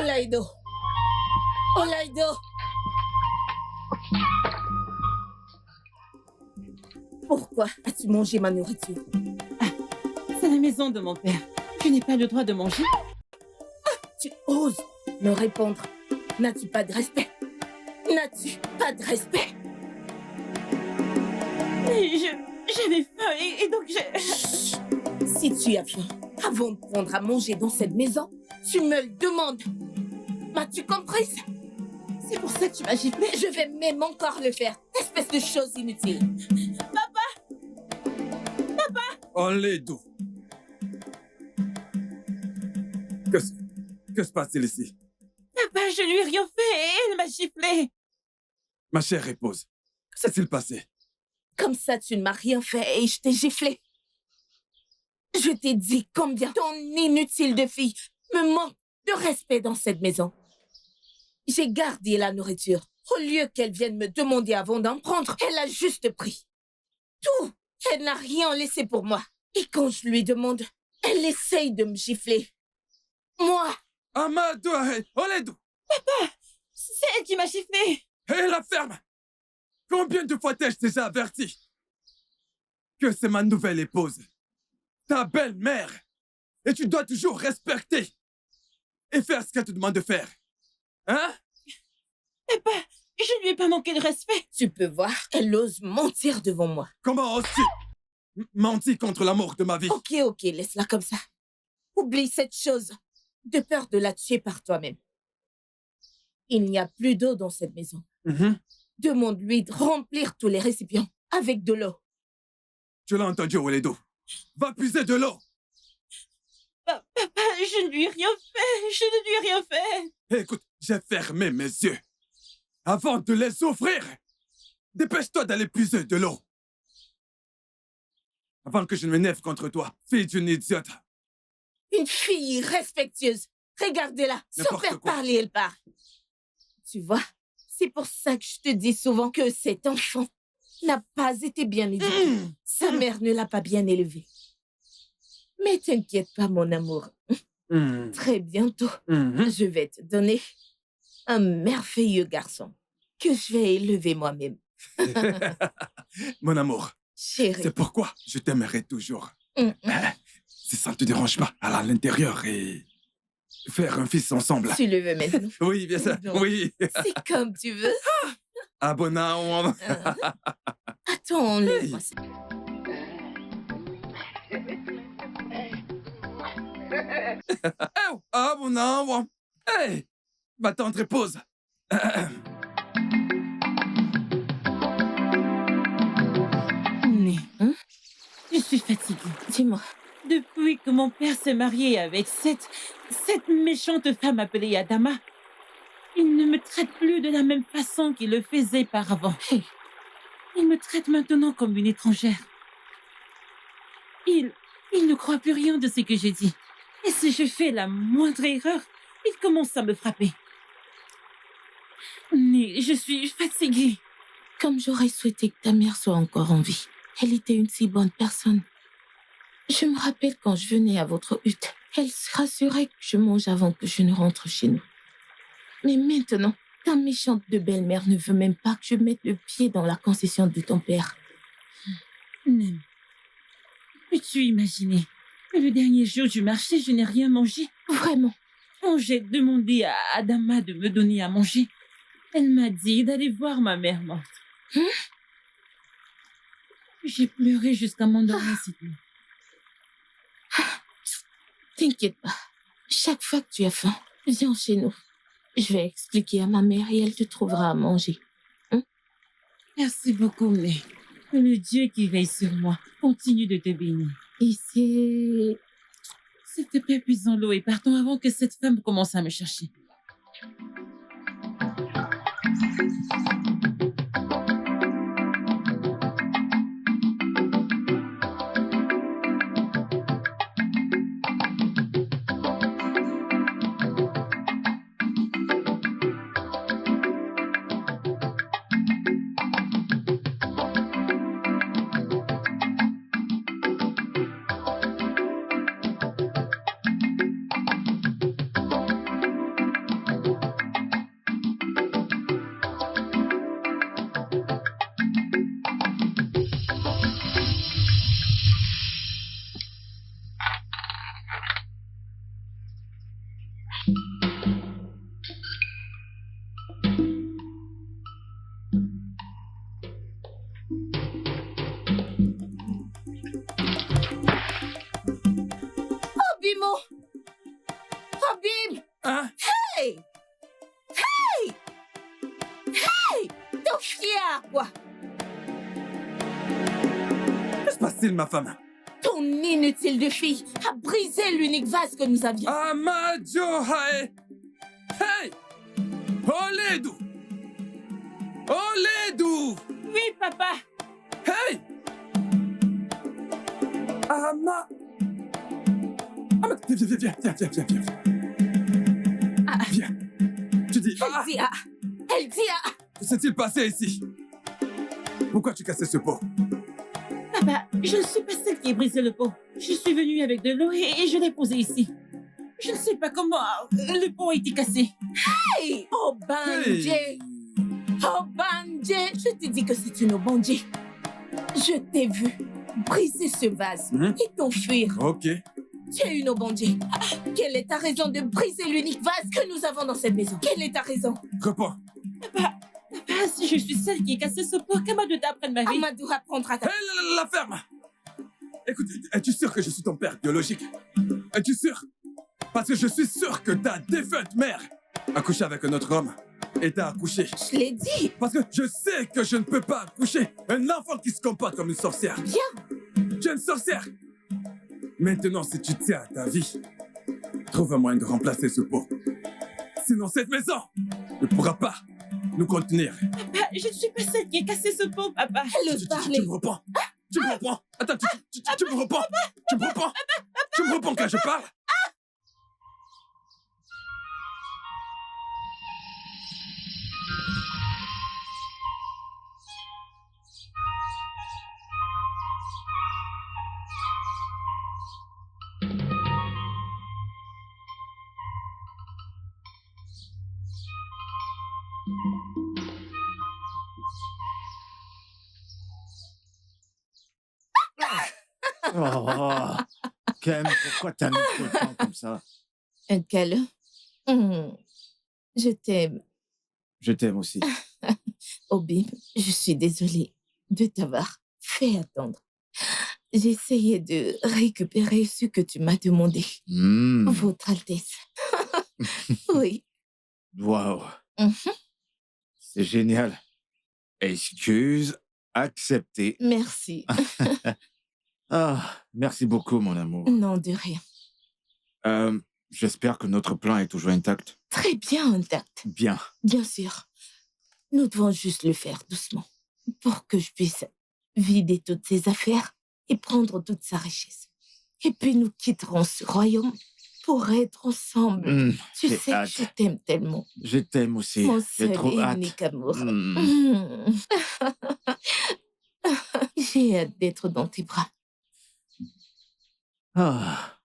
Olaido! Olaido! Pourquoi as-tu mangé ma nourriture? C'est la maison de mon père. Je n'ai pas le droit de manger. Tu oses me répondre. N'as-tu pas de respect? N'as-tu pas de respect? Mais j'avais faim et donc Chut. Si tu as faim, avant de prendre à manger dans cette maison, tu me le demandes. M'as-tu comprise? C'est pour ça que tu m'as giflé. Je vais même encore le faire. Espèce de chose inutile. Papa! Olaido. Que se passe-t-il ici? Papa, je lui ai rien fait et elle m'a giflé. Ma chère épouse, que s'est-il passé? Comme ça, tu ne m'as rien fait et je t'ai giflé. Je t'ai dit combien ton inutile de fille me manque de respect dans cette maison. J'ai gardé la nourriture. Au lieu qu'elle vienne me demander avant d'en prendre, elle a juste pris. Tout. Elle n'a rien laissé pour moi. Et quand je lui demande, elle essaye de me gifler. Moi, Amadou, Olaido! Papa, c'est elle qui m'a giflé. Hé, la ferme! Combien de fois t'ai-je déjà averti que c'est ma nouvelle épouse, ta belle-mère, et tu dois toujours respecter et faire ce qu'elle te demande de faire. Hein? Papa, je lui ai pas manqué de respect. tu peux voir, elle ose mentir devant moi. Comment oses-tu mentir contre l'amour de ma vie? Ok, laisse-la comme ça. Oublie cette chose, de peur de la tuer par toi-même. Il n'y a plus d'eau dans cette maison. Demande-lui de remplir tous les récipients avec de l'eau. Tu l'as entendu, Olaido. Va puiser de l'eau. Papa, je ne lui ai rien fait. Je ne lui ai rien fait. Écoute, j'ai fermé mes yeux avant de les ouvrir. Dépêche-toi d'aller puiser de l'eau. Avant que je ne m'énerve contre toi, fille d'une idiote. Une fille respectueuse. Regardez-la, sans N'importe faire quoi. parler, elle parle. Tu vois, c'est pour ça que je te dis souvent que cet enfant n'a pas été bien éduqué. Sa mère ne l'a pas bien élevé. Mais t'inquiète pas, mon amour. Très bientôt, je vais te donner un merveilleux garçon que je vais élever moi-même. Mon amour, Chérie. c'est pourquoi je t'aimerai toujours. Si ça ne te dérange pas, aller à l'intérieur et faire un fils ensemble. Tu le veux maintenant? Oui, bien sûr. Non. Oui. C'est comme tu veux. Abonnons. Attends, laisse-moi ça. Abonnons. Hey, ma tendre épouse. Mais, je suis fatiguée. Dis-moi. Depuis que mon père s'est marié avec cette méchante femme appelée Adama, il ne me traite plus de la même façon qu'il le faisait auparavant. Il me traite maintenant comme une étrangère. Il ne croit plus rien de ce que j'ai dit. Et si je fais la moindre erreur, il commence à me frapper. Mais je suis fatiguée. Comme j'aurais souhaité que ta mère soit encore en vie. Elle était une si bonne personne. Je me rappelle quand je venais à votre hutte, elle se rassurait que je mange avant que je ne rentre chez nous. Mais maintenant, ta méchante de belle-mère ne veut même pas que je mette le pied dans la concession de ton père. Nem, peux-tu imaginer que le dernier jour du marché, je n'ai rien mangé? Vraiment? Quand j'ai demandé à Adama de me donner à manger, elle m'a dit d'aller voir ma mère morte. J'ai pleuré jusqu'à m'endormir cette nuit. T'inquiète pas. Chaque fois que tu as faim, viens chez nous. Je vais expliquer à ma mère et elle te trouvera à manger. Merci beaucoup, mais le Dieu qui veille sur moi continue de te bénir. Et c'est... S'il te plaît, puisons l'eau et partons avant que cette femme commence à me chercher. Obim! Hein? Hey! Hey! Hey! T'es fier, quoi! Que se passe-t-il, ma femme? Ton inutile de fille a brisé l'unique vase que nous avions. Amadio Hae! Hey! Oledu! Oledu! Oui, papa. Hey! Ama... Viens. Viens. Tu dis... Elle dit ah! Elle dit ah! Que s'est-il passé ici? Pourquoi tu cassais ce pot? Papa, je ne suis pas celle qui a brisé le pot. Je suis venue avec de l'eau et je l'ai posé ici. Je ne sais pas comment le pot a été cassé. Hey! Obanje! Obanje! Je t'ai dit que c'est une Obanje. Je t'ai vu briser ce vase et t'enfuir. Ok. Tu es une Obanje. Quelle est ta raison de briser l'unique vase que nous avons dans cette maison? Quelle est ta raison? Réponds. Papa, si je suis celle qui a cassé ce pot, qu'Amadou t'apprenne ma vie. Amadou apprendra ta... Hey, la ferme! Écoute, es-tu sûr que je suis ton père biologique? Es-tu sûr? Parce que je suis sûr que ta défunte mère a couché avec un autre homme et t'a accouché. Je l'ai dit. Parce que je sais que je ne peux pas accoucher un enfant qui se comporte comme une sorcière. Bien. Tu es une sorcière. Maintenant, si tu tiens à ta vie, trouve un moyen de remplacer ce pot. Sinon, cette maison ne pourra pas nous contenir. Papa, je ne suis pas celle qui a cassé ce pot, papa. Elle parlait. Tu me reprends? Tu me reprends? Attends, tu me reprends? Tu me reprends? Tu me reprends quand je parle? Oh, Kem, pourquoi t'as mis trop de temps comme ça? Un câlin. Je t'aime. Je t'aime aussi. Obim, je suis désolée de t'avoir fait attendre. J'essayais de récupérer ce que tu m'as demandé. Votre Altesse. Oui. Waouh, Mhm. c'est génial. Excuse, accepté. Merci. Ah, merci beaucoup, mon amour. Non, de rien. J'espère que notre plan est toujours intact. Très bien intact. Bien. Bien sûr. Nous devons juste le faire doucement pour que je puisse vider toutes ses affaires et prendre toute sa richesse. Et puis nous quitterons ce royaume pour être ensemble. Tu j'ai sais hâte. que je t'aime tellement. Je t'aime aussi. Mon J'ai seul trop et hâte. unique amour. Mm. J'ai hâte d'être dans tes bras. Ah.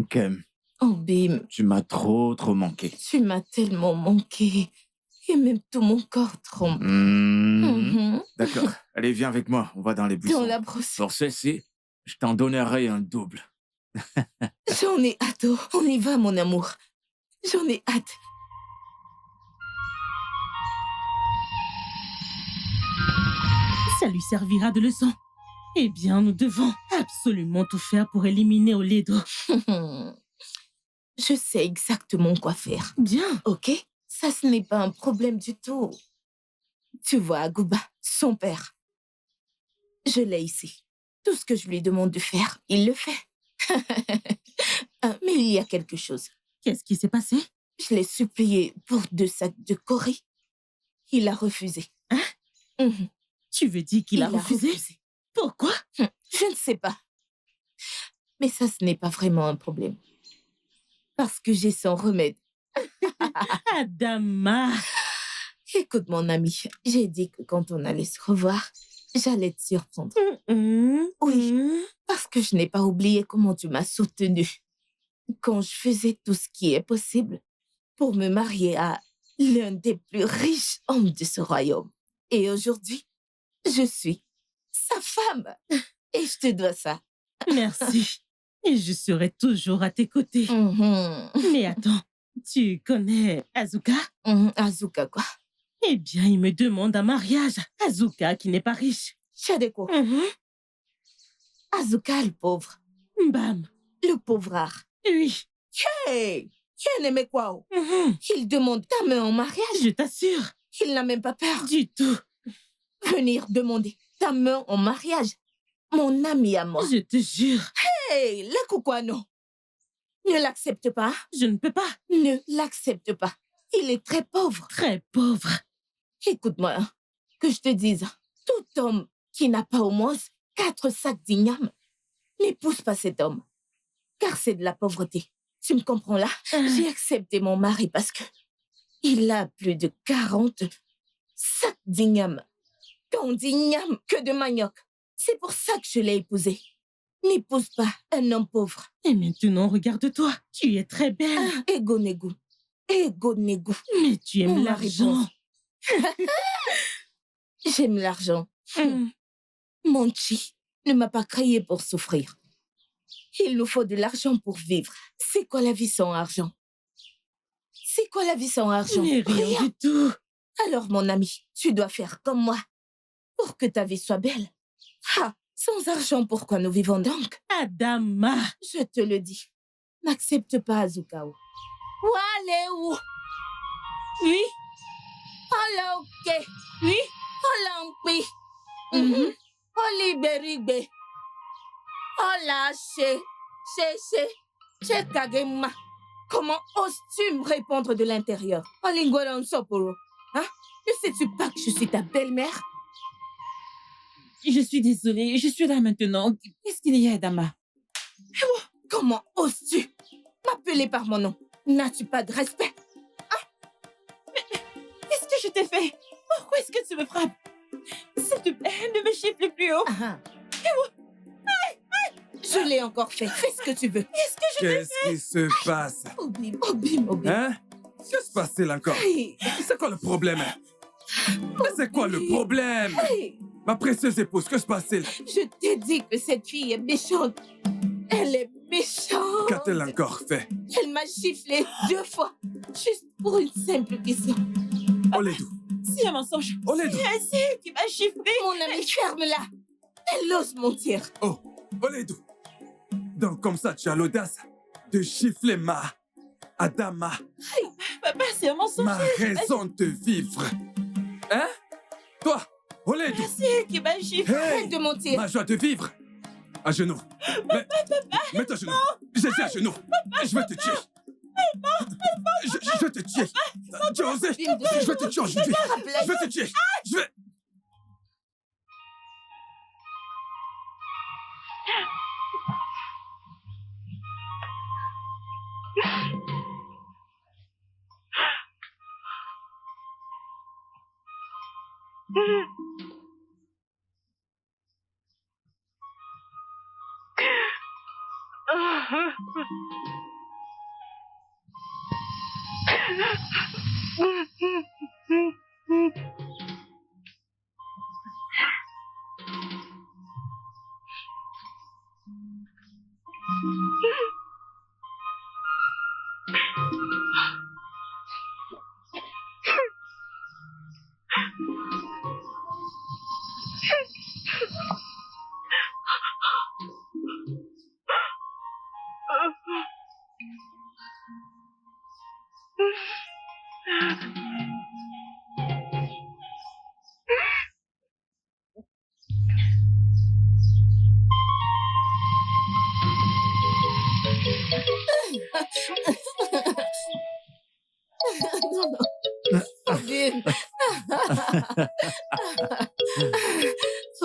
Kem, Oh, Bim, tu m'as trop manqué. tu m'as tellement manqué. Et même tout mon corps tremble. D'accord. Allez, viens avec moi. On va dans les buissons. Dans la brousse. Pour ceci, je t'en donnerai un double. J'en ai hâte. Oh. On y va, mon amour. J'en ai hâte. Ça lui servira de leçon. Eh bien, nous devons absolument tout faire pour éliminer Oledo. Je sais exactement quoi faire. Bien. Ok? Ça, ce n'est pas un problème du tout. Tu vois, Agouba, son père. Je l'ai ici. Tout ce que je lui demande de faire, il le fait. Mais il y a quelque chose. Qu'est-ce qui s'est passé? Je l'ai supplié pour 2 sacs de Corée. Il a refusé. Hein? Tu veux dire qu'il a refusé? Pourquoi? Je ne sais pas. Mais ça, ce n'est pas vraiment un problème. Parce que j'ai son remède. Adama! Écoute, mon ami, j'ai dit que quand on allait se revoir, j'allais te surprendre. Oui, parce que je n'ai pas oublié comment tu m'as soutenue quand je faisais tout ce qui est possible pour me marier à l'un des plus riches hommes de ce royaume. Et aujourd'hui, je suis sa femme. Et je te dois ça. Merci. Et je serai toujours à tes côtés. Mais attends, tu connais Azuka? Azuka, quoi? Eh bien, il me demande un mariage. Azuka, qui n'est pas riche. Shadeko. Azuka, le pauvre. Bam. Le pauvrard. Oui. Hey! Qui n'aimait quoi? Oh? Mhm. Il demande ta main en mariage. Je t'assure, Il n'a même pas peur. du tout. Venir demander ta main en mariage. Mon ami à moi. Je te jure, Hey! Le quoi non? Ne l'accepte pas. je ne peux pas. Ne l'accepte pas. Il est très pauvre. Très pauvre. Écoute-moi, hein, que je te dise, tout homme qui n'a pas au moins 4 sacs d'igname n'épouse pas cet homme. Car c'est de la pauvreté. Tu me comprends là? J'ai accepté mon mari parce que il a plus de 40 sacs d'igname. Tant d'igname que de manioc. C'est pour ça que je l'ai épousé. N'épouse pas un homme pauvre. Et maintenant, regarde-toi. Tu es très belle. Ah, ego négo. Ego négo. Mais tu aimes Mon mari l'argent. J'aime l'argent. Mm. Mon chi ne m'a pas créé pour souffrir. Il nous faut de l'argent pour vivre. C'est quoi la vie sans argent? C'est quoi la vie sans argent? Mais rien du tout. Alors, mon ami, tu dois faire comme moi pour que ta vie soit belle. Ah, sans argent, pourquoi nous vivons donc? Adama. Je te le dis. N'accepte pas Azukao. Waleu. Oui, Hola ok. oui. Hola mpi. Mhm. Hola iberibe. Hola che kagema. Comment oses-tu me répondre de l'intérieur? Olingwaran soporo. Hein? Ne sais-tu pas que je suis ta belle-mère? Je suis désolée, je suis là maintenant. Qu'est-ce qu'il y a, Adama? Comment oses-tu m'appeler par mon nom? N'as-tu pas de respect? Qu'est-ce que je t'ai fait? Pourquoi est-ce que tu me frappes? S'il te plaît, ne me chiffle plus haut. Ah. Je l'ai encore fait. Fais ce que tu veux. Qu'est-ce qui se passe? Obim, obim, obim. Hein? Que se passe-t-il encore? Hey, C'est quoi le problème? Mais c'est quoi le problème? hey. Ma précieuse épouse, que se passe-t-il? Je t'ai dit que cette fille est méchante. Elle est méchante. Qu'a-t-elle encore fait? Elle m'a giflé 2 fois. Juste pour une simple question. Oledou, C'est un mensonge. Oledou. C'est elle qui m'a chiffré. Mon ami, ferme-la. Elle ose mentir. Oh, Oledou. Donc comme ça, tu as l'audace de gifler ma Adama, Papa, c'est un mensonge. ma raison de vivre. Hein? Toi, Oledou. C'est elle qui m'a chiffré. Hey, Arrête de mentir. ma joie de vivre. À genoux. Mets-toi à genoux. J'ai dit à genoux. Je vais te tuer. Je vais te tuer. Tu as osé? Je vais te tuer aujourd'hui. Je vais te tuer. Je vais... Obim.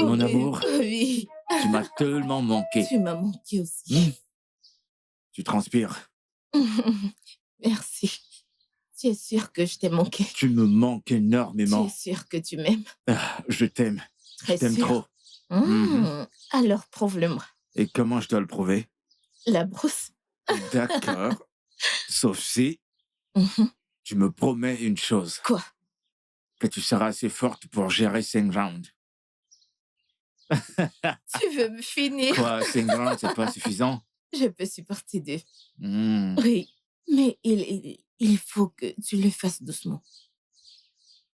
Mon Obim, amour. Oui. Tu m'as tellement manqué. Tu m'as manqué aussi. Tu transpires. Merci. Tu es sûr que je t'ai manqué? Tu me manques Tu énormément. es sûr que tu m'aimes? Ah, je t'aime. Très Je t'aime sûr. trop. Alors prouve-le-moi. Et comment je dois le prouver? La brousse. D'accord. Sauf si Mhm. tu me promets une chose. Quoi? Que tu seras assez forte pour gérer 5 rounds. Tu veux me finir? Quoi, 5 rounds, c'est pas suffisant? Je peux supporter 2. Hmm, Oui, mais il faut que tu le fasses doucement.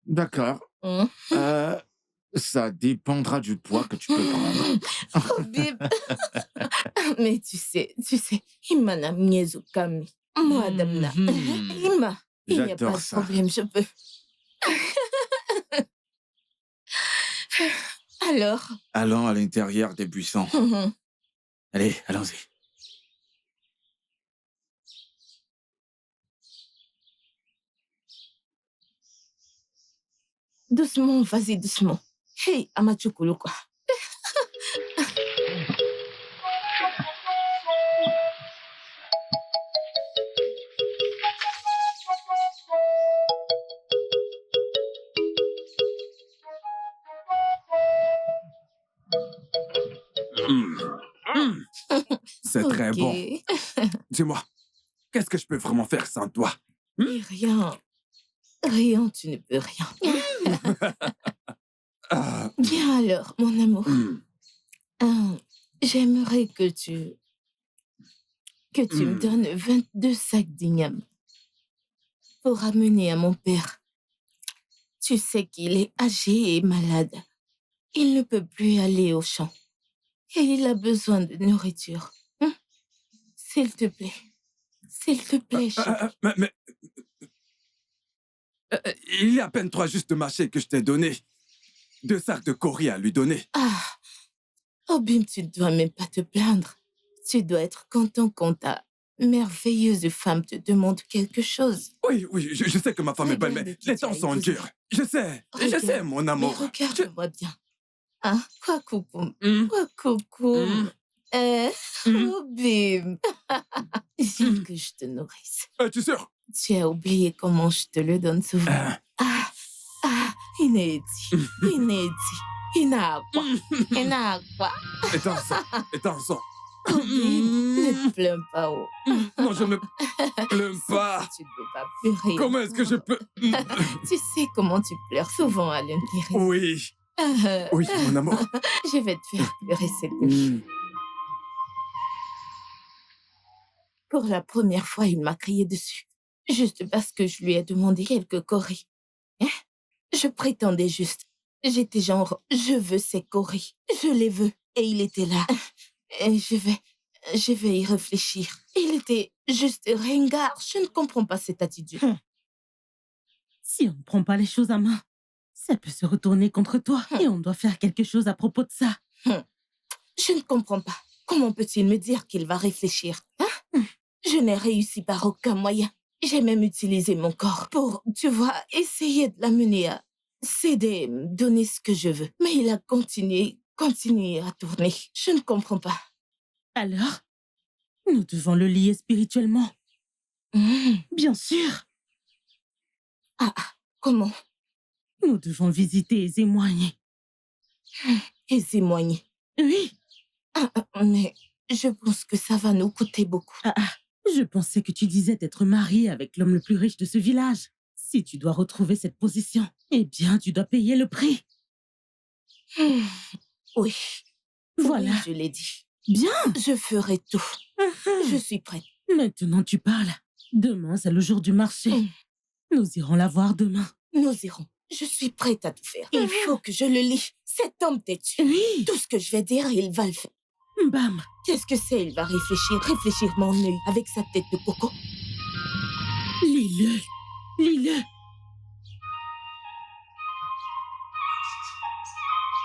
D'accord. Hein? Ça dépendra du poids que tu peux prendre. Oh, bib. Mais tu sais, il m'en a mieux au cami. Moi, Damna. Ima, il n'y a pas J'adore de ça. problème, je peux. Alors? Allons à l'intérieur des buissons. Allez, allons-y. Doucement, vas-y, doucement. Hey, Amachukulu, quoi. C'est très bon. Ok. Dis-moi, qu'est-ce que je peux vraiment faire sans toi? Et rien. Rien, tu ne peux rien. Ah, Bien alors, mon amour. J'aimerais que tu me donnes 22 sacs d'igname pour amener à mon père. Tu sais qu'il est âgé et malade. Il ne peut plus aller au champ. Et il a besoin de nourriture. S'il te plaît. S'il te plaît, chérie. mais il y a à peine 3 justes mâchés que je t'ai donné. 2 sacs de cori à lui donner. Ah, Obim, tu ne dois même pas te plaindre. Tu dois être content quand ta merveilleuse femme te demande quelque chose. Oui, je sais que ma femme est belle, mais Regarde qui les tu as temps sont épousé. durs. Je sais, Regarde. mon Mais amour. regarde-moi bien. Hein? Quoi, coucou? Hmm. Quoi, coucou? Obim. J'aime que je te nourrisse. Es-tu sûr? Tu as oublié comment je te le donne souvent. Inedi. Inagua. Inagua. Éteins-en. Obim, ne te plains pas, oh. Non, je ne me plains pas. Tu ne peux pas pleurer. Comment est-ce que je peux... Tu sais comment tu pleures souvent à l'intérieur. Oui, mon amour. Je vais te faire pleurer cette nuit. Pour la première fois, il m'a crié dessus. Juste parce que je lui ai demandé quelques coris. Je prétendais juste. J'étais genre, je veux ces coris. Je les veux. Et il était là. Et je vais y réfléchir. Il était juste ringard. Je ne comprends pas cette attitude. Si on ne prend pas les choses à main, ça peut se retourner contre toi et on doit faire quelque chose à propos de ça. Je ne comprends pas. Comment peut-il me dire qu'il va réfléchir? Je n'ai réussi par aucun moyen. J'ai même utilisé mon corps pour, tu vois, essayer de l'amener à céder, me donner ce que je veux. Mais il a continué à tourner. Je ne comprends pas. Alors, nous devons le lier spirituellement. Bien sûr. Comment? Nous devons le visiter et témoigner. Et témoigner. Oui. Mais je pense que ça va nous coûter beaucoup. Je pensais que tu disais d'être mariée avec l'homme le plus riche de ce village. Si tu dois retrouver cette position, eh bien, tu dois payer le prix. Oui. Voilà. Oui, je l'ai dit. Bien. Je ferai tout. Je suis prête. Maintenant, tu parles. Demain, c'est le jour du marché. Nous irons la voir demain. Nous irons. Je suis prête à tout faire. Il faut que je le lie. Cet homme têtu. Oui. Tout ce que je vais dire, il va le faire. Bam. Qu'est-ce que c'est? Il va réfléchir mon œil avec sa tête de coco. Lis-le. Lis-le.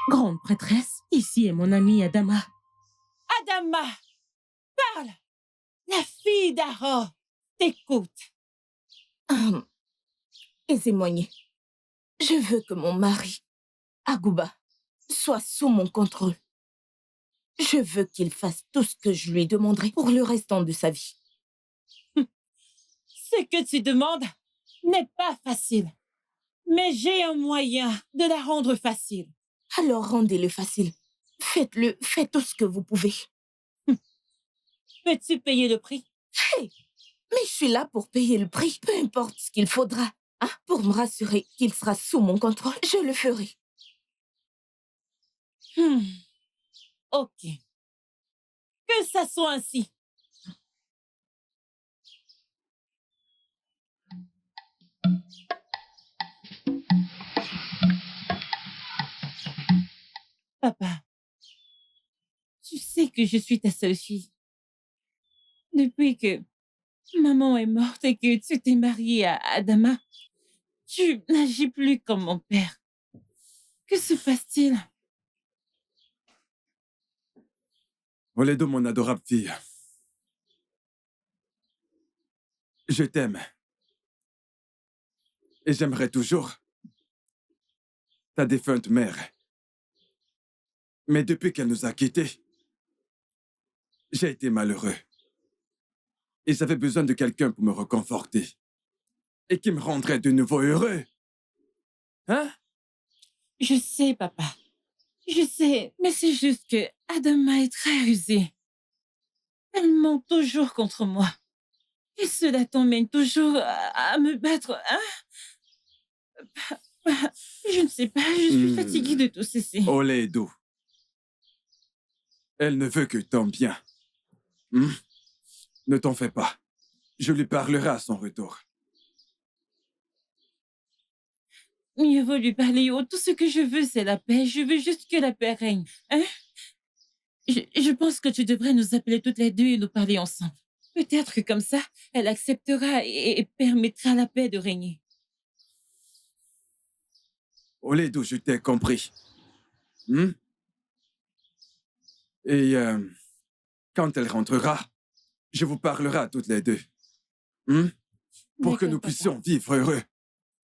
Grande prêtresse, ici est mon amie Adama. Adama, parle. La fille d'Aro t'écoute. Et témoigner. Je veux que mon mari, Agouba, soit sous mon contrôle. Je veux qu'il fasse tout ce que je lui demanderai pour le restant de sa vie. Ce que tu demandes n'est pas facile. Mais j'ai un moyen de la rendre facile. Alors rendez-le facile. Faites-le, faites tout ce que vous pouvez. Peux-tu payer le prix? Hey, mais je suis là pour payer le prix, peu importe ce qu'il faudra. Pour me rassurer qu'il sera sous mon contrôle, je le ferai. Ok. Que ça soit ainsi. Papa, tu sais que je suis ta seule fille. Depuis que maman est morte et que tu t'es mariée à Adama, tu n'agis plus comme mon père. Que se passe-t-il? Oledo, mon adorable fille. Je t'aime. Et j'aimerais toujours ta défunte mère. Mais depuis qu'elle nous a quittés, j'ai été malheureux. Et j'avais besoin de quelqu'un pour me réconforter. Et qui me rendrait de nouveau heureux. Hein? Je sais, papa. Je sais, mais c'est juste que Adama est très rusée. Elle ment toujours contre moi. Et cela t'emmène toujours à me battre, hein? Je ne sais pas, je suis fatiguée de tout ceci. Oledo. Elle ne veut que ton bien. Ne t'en fais pas. Je lui parlerai à son retour. Mieux vaut lui parler haut. Tout ce que je veux, c'est la paix. Je veux juste que la paix règne. Hein? Je pense que tu devrais nous appeler toutes les deux et nous parler ensemble. Peut-être que comme ça, elle acceptera et permettra à la paix de régner. Oledo, je t'ai compris. Et quand elle rentrera, je vous parlerai à toutes les deux. Pour que nous puissions vivre heureux,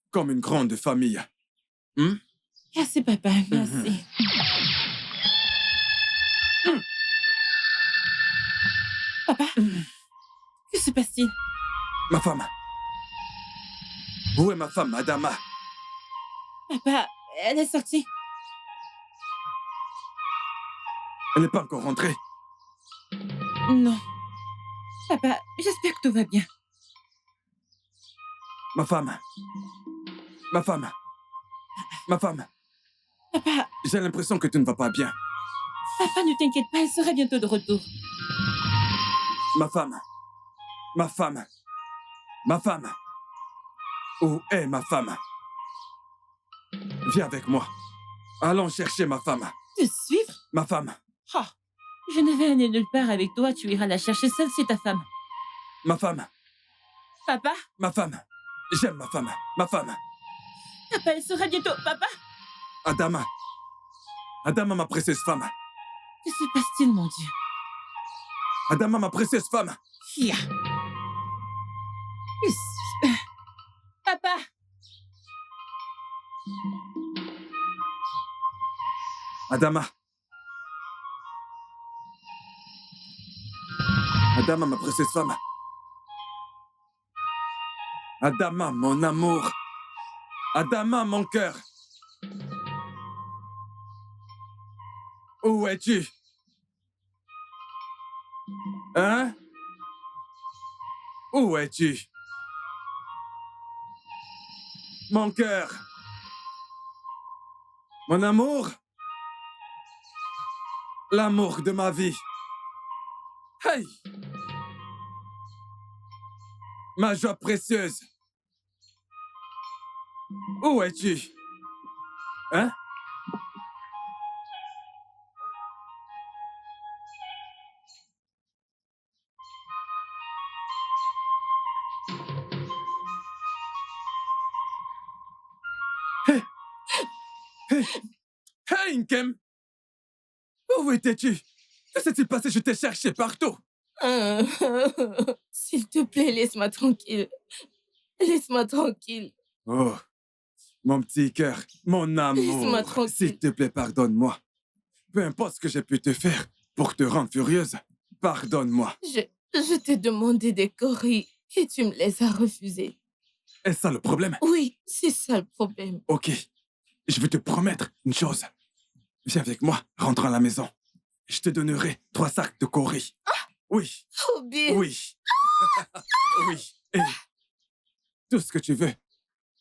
comme une grande famille. Merci, papa, merci. Papa, que se passe-t-il? Ma femme. Où est ma femme, Adama? Papa, elle est sortie. Elle n'est pas encore rentrée. Non. Papa, j'espère que tout va bien. Ma femme. Ma femme. Ma femme. Papa, J'ai l'impression que tu ne vas pas bien. papa, ne t'inquiète pas, elle sera bientôt de retour. Ma femme. Ma femme. Ma femme. Où est ma femme? Viens avec moi. Allons chercher ma femme. Te suivre? Ma femme. Oh, je ne vais aller nulle part avec toi, tu iras la chercher seule, c'est ta femme. Ma femme. Papa? Ma femme. J'aime ma femme. Ma femme. Papa, elle sera bientôt. Papa? Adama. Adama, ma précieuse femme. Que se passe-t-il, mon Dieu? Adama, ma précieuse femme. Kia. Papa! Adama. Adama, ma précieuse femme. Adama, mon amour. Adama, mon cœur. Où es-tu? Hein? Où es-tu? Mon cœur. Mon amour. L'amour de ma vie. Hey! Ma joie précieuse. Où es-tu? Hein? Hey! Hey! Hey, Nkem! Où étais-tu? Que s'est-il passé? Je t'ai cherché partout. S'il te plaît, laisse-moi tranquille. Laisse-moi tranquille. Oh, mon petit cœur, mon Laisse-moi amour, tranquille. s'il te plaît, pardonne-moi. Peu importe ce que j'ai pu te faire pour te rendre furieuse, pardonne-moi. Je t'ai demandé des coris et tu me les as refusés. Est-ce ça le problème? Oui, c'est ça le problème. Ok, je vais te promettre une chose. Viens avec moi, rentre à la maison. Je te donnerai 3 sacs de coris. Oui, Oh, Bill. oui. Oui, et tout ce que tu veux,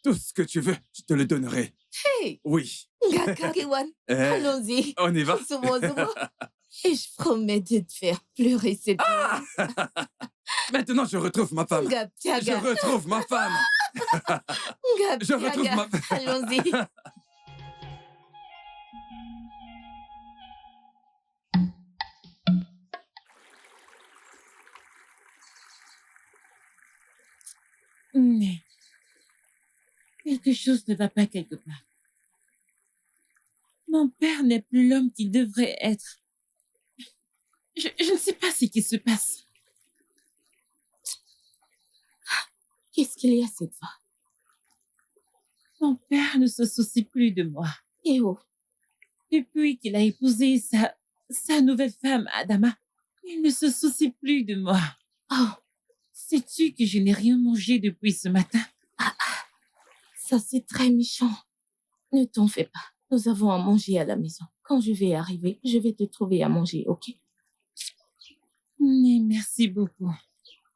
je te le donnerai. Hey, Oui. Gakariwan, Eh, allons-y. on y va? Zomo, zomo. Et je promets de te faire pleurer cette nuit. Maintenant, je retrouve ma femme. Je Gaptiaga. retrouve ma femme. Je retrouve Gaptiaga. ma... Allons-y. Mais quelque chose ne va pas quelque part. Mon père n'est plus l'homme qu'il devrait être. Je ne sais pas ce qui se passe. Qu'est-ce qu'il y a cette fois? Mon père ne se soucie plus de moi. Eh oh, Depuis qu'il a épousé sa nouvelle femme, Adama, il ne se soucie plus de moi. oh, Sais-tu que je n'ai rien mangé depuis ce matin? ça c'est très méchant. Ne t'en fais pas. Nous avons à manger à la maison. Quand je vais arriver, je vais te trouver à manger, ok? Mais merci beaucoup.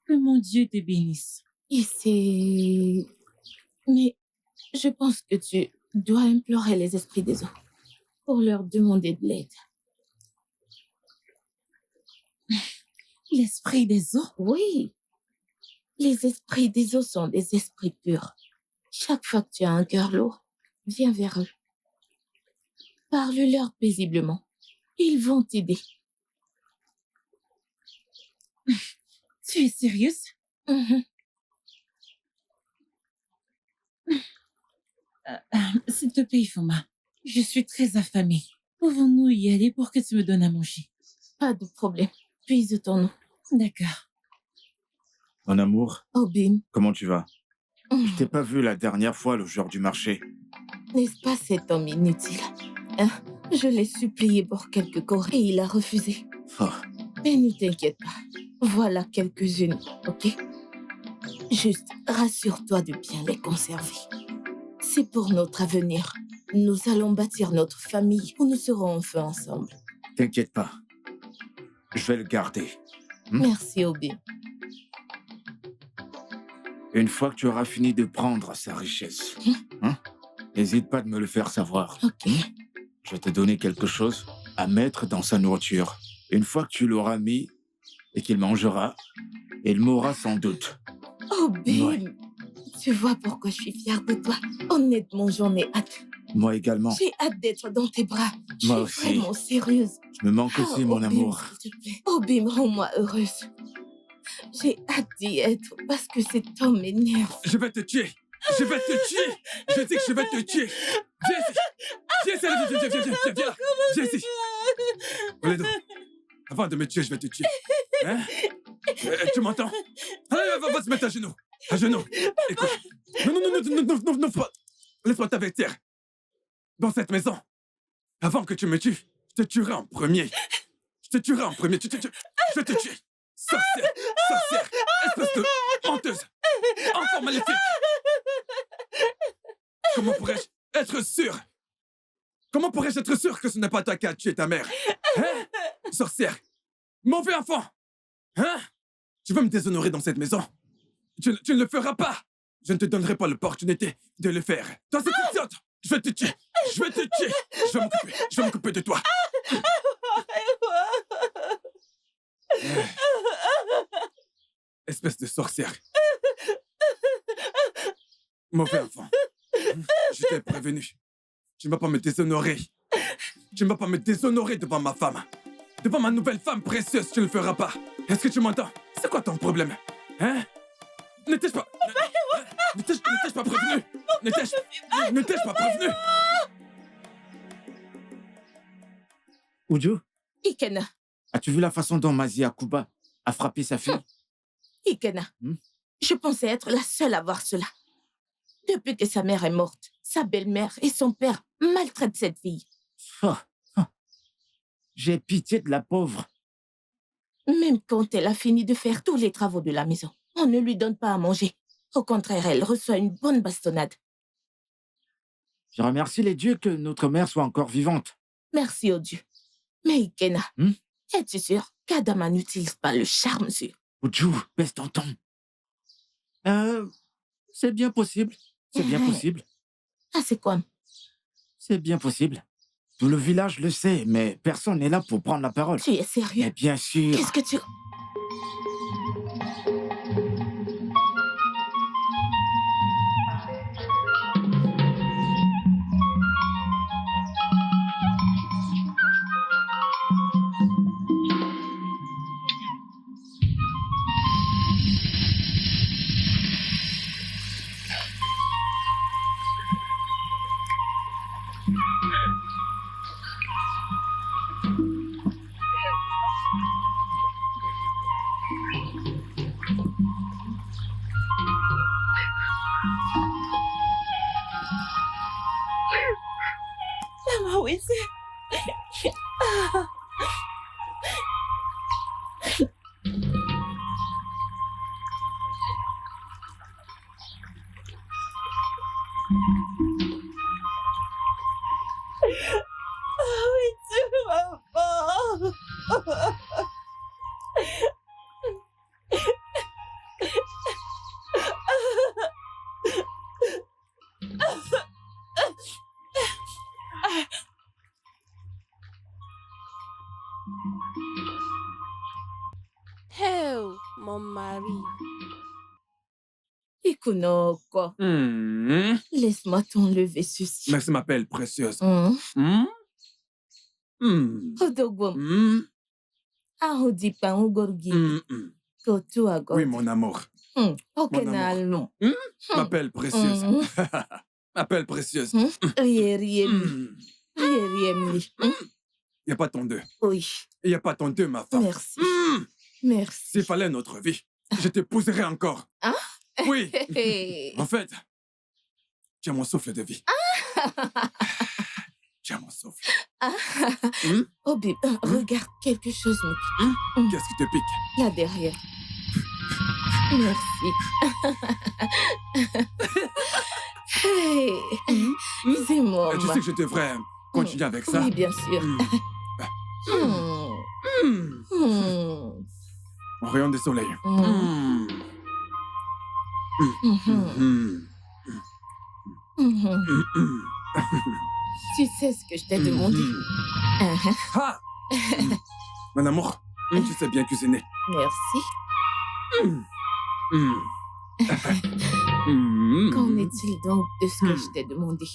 Que mon Dieu te bénisse. Et c'est... Mais je pense que tu dois implorer les esprits des eaux pour leur demander de l'aide. L'esprit des eaux? Oui, les esprits des eaux sont des esprits purs. Chaque fois que tu as un cœur lourd, viens vers eux. Parle-leur paisiblement. Ils vont t'aider. Tu es sérieuse? Mhm. S'il te plaît, Ifoma, je suis très affamée. Pouvons-nous y aller pour que tu me donnes à manger? Pas de problème. Puise ton eau. D'accord. Mon amour, Obim, comment tu vas? Je t'ai pas vu la dernière fois le jour du marché. n'est-ce pas cet homme inutile? Hein? Je l'ai supplié pour quelques corps et il a refusé. Oh, Mais ne t'inquiète pas. Voilà quelques-unes, ok? Juste rassure-toi de bien les conserver. C'est pour notre avenir. Nous allons bâtir notre famille où nous serons enfin ensemble. t'inquiète pas. Je vais le garder. Merci, Obim. Une fois que tu auras fini de prendre sa richesse, n'hésite pas de me le faire savoir. Ok. Je vais te donner quelque chose à mettre dans sa nourriture. Une fois que tu l'auras mis et qu'il mangera, il mourra sans doute. Obim, Ouais. tu vois pourquoi je suis fière de toi. Honnêtement, j'en ai hâte. Moi également. J'ai hâte d'être dans tes bras. Je Moi suis aussi. vraiment sérieuse. Je me manque aussi, Oh, mon Obim, amour. s'il te plaît. Obim, rends-moi heureuse. J'ai hâte d'y être parce que cet homme m'énerve. Je vais te tuer. Je vais te tuer. Je dis que je vais te tuer. Viens ici. Viens ici, allez, viens là. Viens ici. Toledo, avant de me tuer, je vais te tuer. Hein? Tu m'entends? Allez, va se mettre à genoux. À genoux. Écoute. Non, pas. Laisse-moi t'avertir. Dans cette maison, avant que tu me tues, je te tuerai en premier. Je te tuerai en premier. Je vais te tuer. Sorcière, espèce de menteuse, enfant maléfique. Comment pourrais-je être sûr? Comment pourrais-je être sûr que ce n'est pas toi qui as tué ta mère? Hein? Sorcière, mauvais enfant. Hein? Tu veux me déshonorer dans cette maison? Tu ne le feras pas. Je ne te donnerai pas l'opportunité de le faire. Toi, c'est idiote. Je vais te tuer. Je vais m'occuper de toi. Espèce de sorcière. Mauvais enfant. Je t'ai prévenu. Tu ne vas pas me déshonorer. Tu ne vas pas me déshonorer devant ma femme. Devant ma nouvelle femme précieuse, tu ne le feras pas. Est-ce que tu m'entends? C'est quoi ton problème? Hein? Ne t'ai-je pas... Ne t'ai-je pas prévenu? Ne t'ai-je pas prévenu? Uju, Ikena, as-tu vu la façon dont Mazi Akuba a frappé sa fille? Ikena, je pensais être la seule à voir cela. Depuis que sa mère est morte, sa belle-mère et son père maltraitent cette fille. Oh, oh. J'ai pitié de la pauvre. Même quand elle a fini de faire tous les travaux de la maison, on ne lui donne pas à manger. Au contraire, elle reçoit une bonne bastonnade. Je remercie les dieux que notre mère soit encore vivante. Merci aux dieux. Mais Ikena, es-tu sûr qu'Adama n'utilise pas le charme sur... Uju, baisse ton ton. C'est bien possible. C'est bien possible. Ah, c'est quoi? C'est bien possible. Tout le village le sait, mais personne n'est là pour prendre la parole. Tu es sérieux? Mais bien sûr. Qu'est-ce que tu... Maman, oui, c'est... oui, c'est maman. Oh, mon mari. Ikunoko, Hmm. laisse-moi t'enlever ceci. Merci, ma belle précieuse. Hum? Hmm. Hmm. Odogwom, Hmm. ahodipa ugorgi, Hmm. Hmm. kotu agod. Oui, mon amour. Okenalno. Ma belle précieuse. Ma belle précieuse. Rieriemi, Hmm. rieriemi. Il n'y a pas ton deux. Oui, Il n'y a pas ton deux, ma femme. merci. Hmm. Merci. S'il fallait notre vie, je t'épouserais encore. Hein? Oui. En fait, tu as mon souffle de vie. Tu as mon souffle. Oh bébé, regarde, quelque chose me pique. Qu'est-ce qui te pique? Là derrière. Merci. Hey, c'est moi. Et tu sais que je devrais continuer avec ça? Oui, bien sûr. Au rayon du soleil. Tu sais ce que je t'ai demandé. Ah! Mon amour, tu sais bien cuisiner. Merci. Qu'en est-il donc de ce que je t'ai demandé?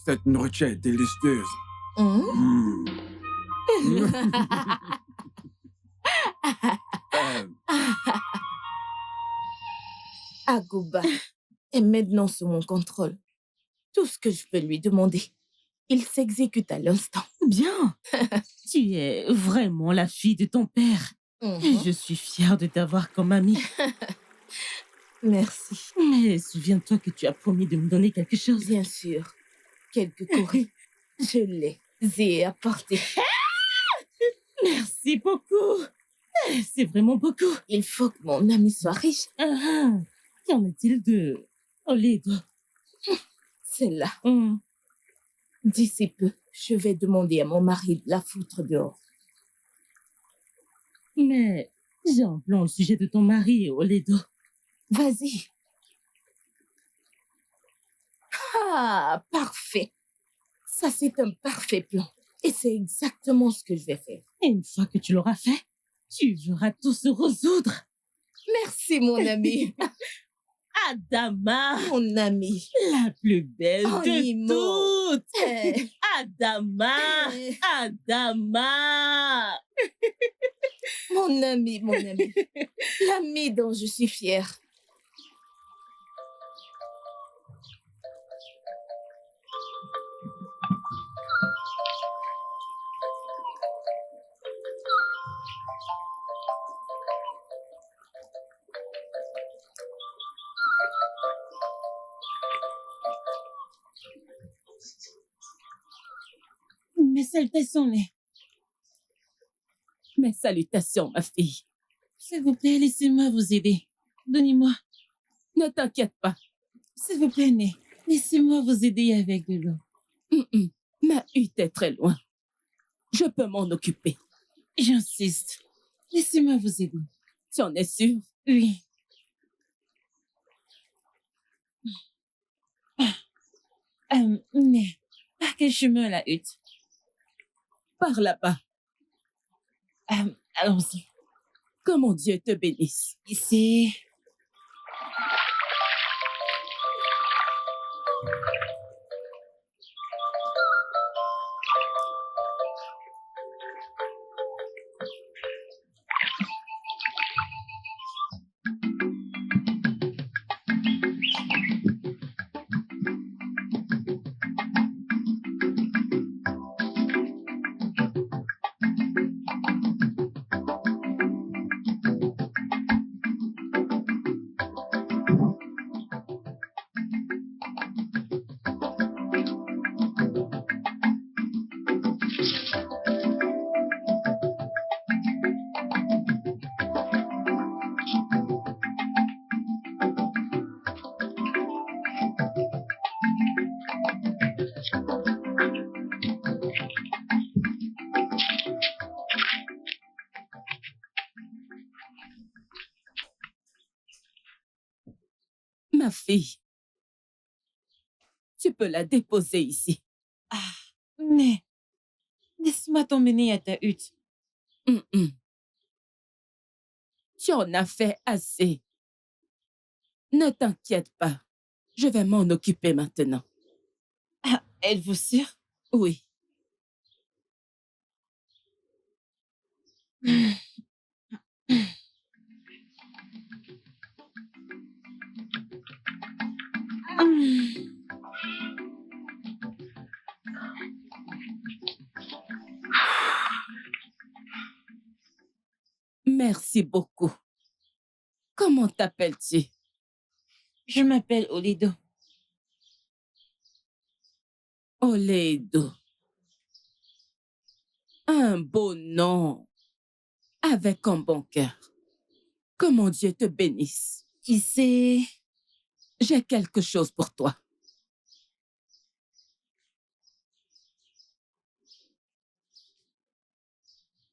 Cette nourriture est délicieuse. Agouba est maintenant sous mon contrôle. Tout ce que je peux lui demander, il s'exécute à l'instant. Bien. Tu es vraiment la fille de ton père. Et je suis fière de t'avoir comme amie. Merci. Mais souviens-toi que tu as promis de me donner quelque chose. Bien sûr. Quelques courriers. Je les ai apportés. Merci beaucoup. C'est vraiment beaucoup. Il faut que mon ami soit riche. Qu'en est-il de Oledo? C'est là. D'ici peu, je vais demander à mon mari de la foutre dehors. Mais j'ai un plan au sujet de ton mari, Oledo. Vas-y. Ah, parfait. Ça, c'est un parfait plan. Et c'est exactement ce que je vais faire. Et une fois que tu l'auras fait, tu verras tout se résoudre. Merci, mon ami. Adama, Mon ami. la plus belle Oh, de Imo. toutes. Adama, Adama. Mon ami, mon ami. L'ami dont je suis fière. Mes salutations, Mes salutations, ma fille. S'il vous plaît, laissez-moi vous aider. Donnez-moi. Ne t'inquiète pas. S'il vous plaît, Né, laissez-moi vous aider avec de l'eau. Ma hutte est très loin. Je peux m'en occuper. J'insiste. Laissez-moi vous aider. Tu en es sûre? Oui. Mais par quel chemin la hutte? Par là-bas. Allons-y. Que mon Dieu te bénisse. Ici. Ma fille, tu peux la déposer ici. Ah, mais laisse-moi t'emmener à ta hutte. Tu en as fait assez. Ne t'inquiète pas. Je vais m'en occuper maintenant. Ah, êtes-vous sûre? Oui. Merci beaucoup. Comment t'appelles-tu? Je m'appelle Olido. Oledo. Un beau nom. Avec un bon cœur. Que mon Dieu te bénisse. Ici, j'ai quelque chose pour toi.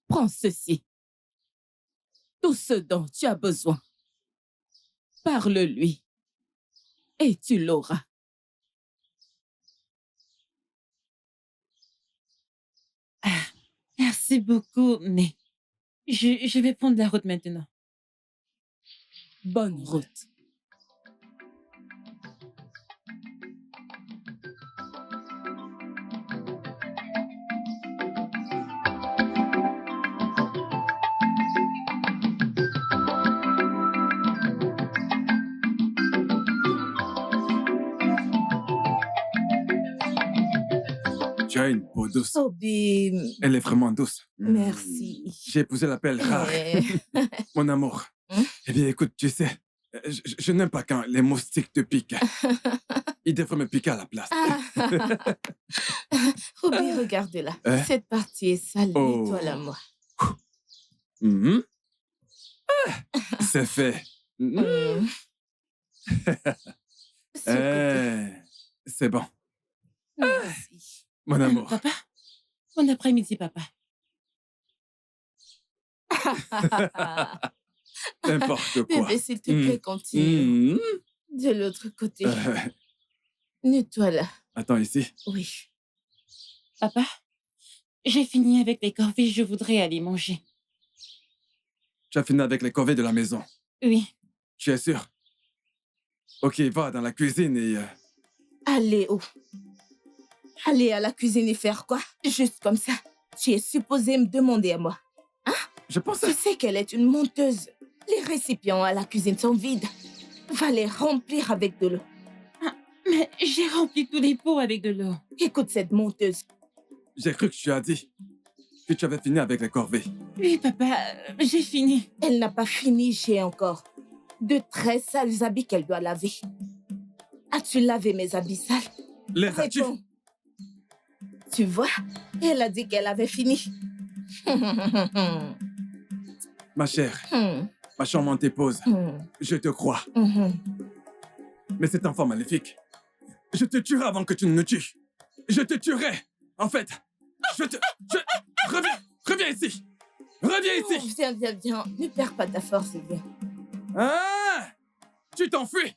Prends ceci. Tout ce dont tu as besoin. Parle-lui. Et tu l'auras. Ah, merci beaucoup, mais je vais prendre la route maintenant. Bonne route. Tu as une peau douce. Obim, Elle est vraiment douce. merci. J'ai épousé la pelle rare. Eh, Mon amour. Hein? Eh bien, écoute, tu sais, je n'aime pas quand les moustiques te piquent. Ils devraient me piquer à la place. Obi, regarde-la. Hein? Cette partie est sale. Oh. Nettoie-la moi. Mhm. C'est fait. Mm. Ce côté. C'est bon. Merci. Mon amour. Papa? Bon après-midi, papa. N'importe quoi. Bébé, s'il te plaît, continue. Mhm. De l'autre côté. Nettoie-la. Attends ici. Oui. Papa, j'ai fini avec les corvées, je voudrais aller manger. Tu as fini avec les corvées de la maison. Oui. Tu es sûr? Ok, va dans la cuisine et... Allez, où? Aller à la cuisine et faire quoi? Juste comme ça. Tu es supposé me demander à moi. Je pense... Tu sais qu'elle est une menteuse. Les récipients à la cuisine sont vides. Va les remplir avec de l'eau. Mais j'ai rempli tous les pots avec de l'eau. Écoute cette menteuse. J'ai cru que tu as dit que tu avais fini avec les corvées. Oui, papa, j'ai fini. Elle n'a pas fini, j'ai encore de très sales habits qu'elle doit laver. As-tu lavé mes habits sales? Les as-tu? Réponds. Tu vois, elle a dit qu'elle avait fini. Ma chère, ma charmante épouse, je te crois. Mais cet enfant maléfique, je te tuerai avant que tu ne me tues. Je te tuerai. En fait, reviens ici. Reviens ici. Viens. Ne perds pas ta force, viens. Ah! Tu t'enfuis.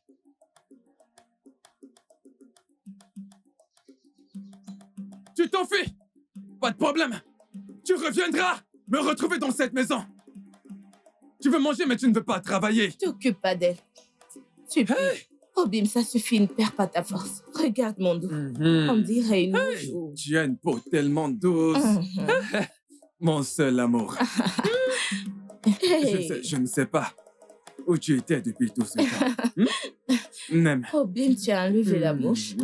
Tu t'enfuis. Pas de problème. Tu reviendras me retrouver dans cette maison. Tu veux manger, mais tu ne veux pas travailler. T'occupe pas d'elle. Tu peux. Hey! Obim, ça suffit, ne perds pas ta force. Regarde mon dos. On dirait une mouche. ou- Tu as une peau tellement douce. Mon seul amour. Hey. Je ne sais pas où tu étais depuis tout ce temps. Nem. Obim, tu as enlevé la mouche.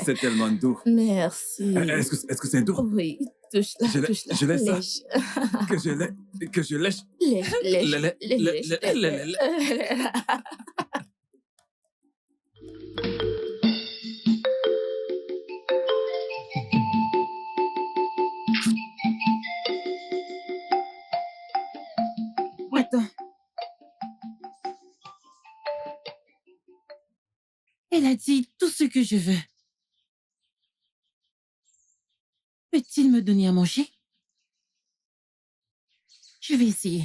C'est tellement doux. Merci. Est-ce que c'est doux? Oui, touche-la, Je touche-la. je laisse ça. Lèche. Que je lèche? Lèche. Attends. Elle a dit tout ce que je veux. Peut-il me donner à manger? Je vais essayer.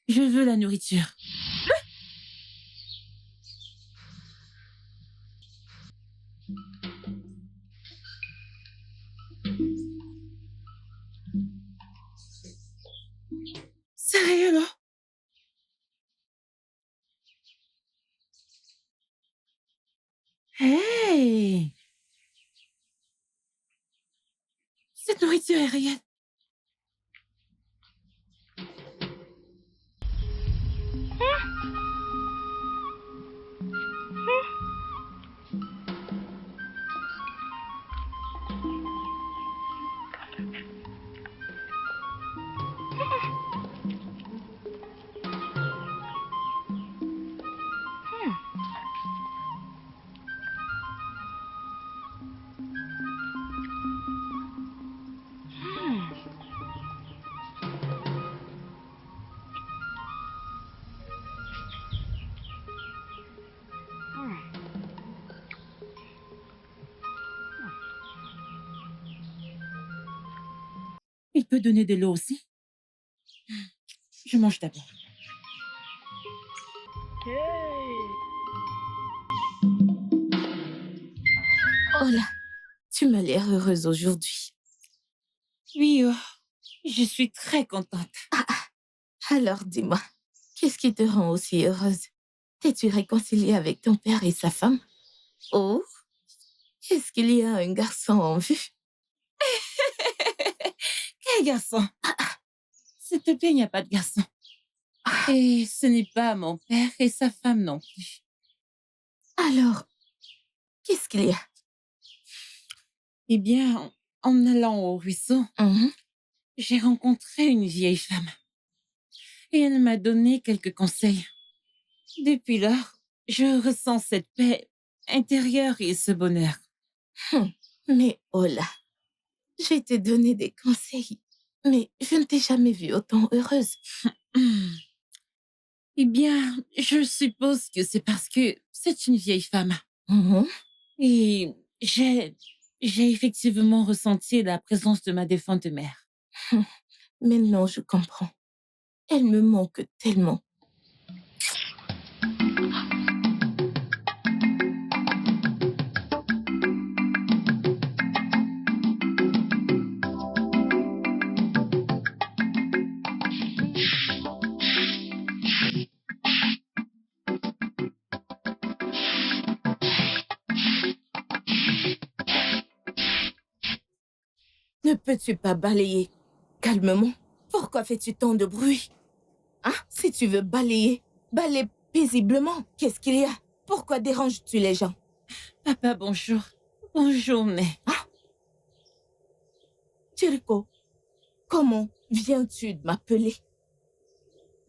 Je veux la nourriture. Sérieux, là? Hey! Cette nourriture est réelle. Il peut donner de l'eau aussi. Je mange d'abord. Oh là, tu m'as l'air heureuse aujourd'hui. Oui, je suis très contente. Alors dis-moi, qu'est-ce qui te rend aussi heureuse? T'es-tu réconciliée avec ton père et sa femme? Oh, est-ce qu'il y a un garçon en vue? Quel garçon? S'il te plaît, il n'y a pas de garçon. Et ce n'est pas mon père et sa femme non plus. Alors, qu'est-ce qu'il y a? Eh bien, en allant au ruisseau, Mhm. j'ai rencontré une vieille femme. Et elle m'a donné quelques conseils. Depuis lors, je ressens cette paix intérieure et ce bonheur. Mais oh là, je t'ai donné des conseils, mais je ne t'ai jamais vue autant heureuse. Eh bien, je suppose que c'est parce que c'est une vieille femme. Mhm. Et j'ai effectivement ressenti la présence de ma défunte mère. Maintenant, je comprends. Elle me manque tellement. Ne peux-tu pas balayer calmement? Pourquoi fais-tu tant de bruit? Hein? Si tu veux balayer, balaye paisiblement. Qu'est-ce qu'il y a? Pourquoi déranges-tu les gens? Papa, bonjour. Bonjour, mais... Jericho, comment viens-tu de m'appeler?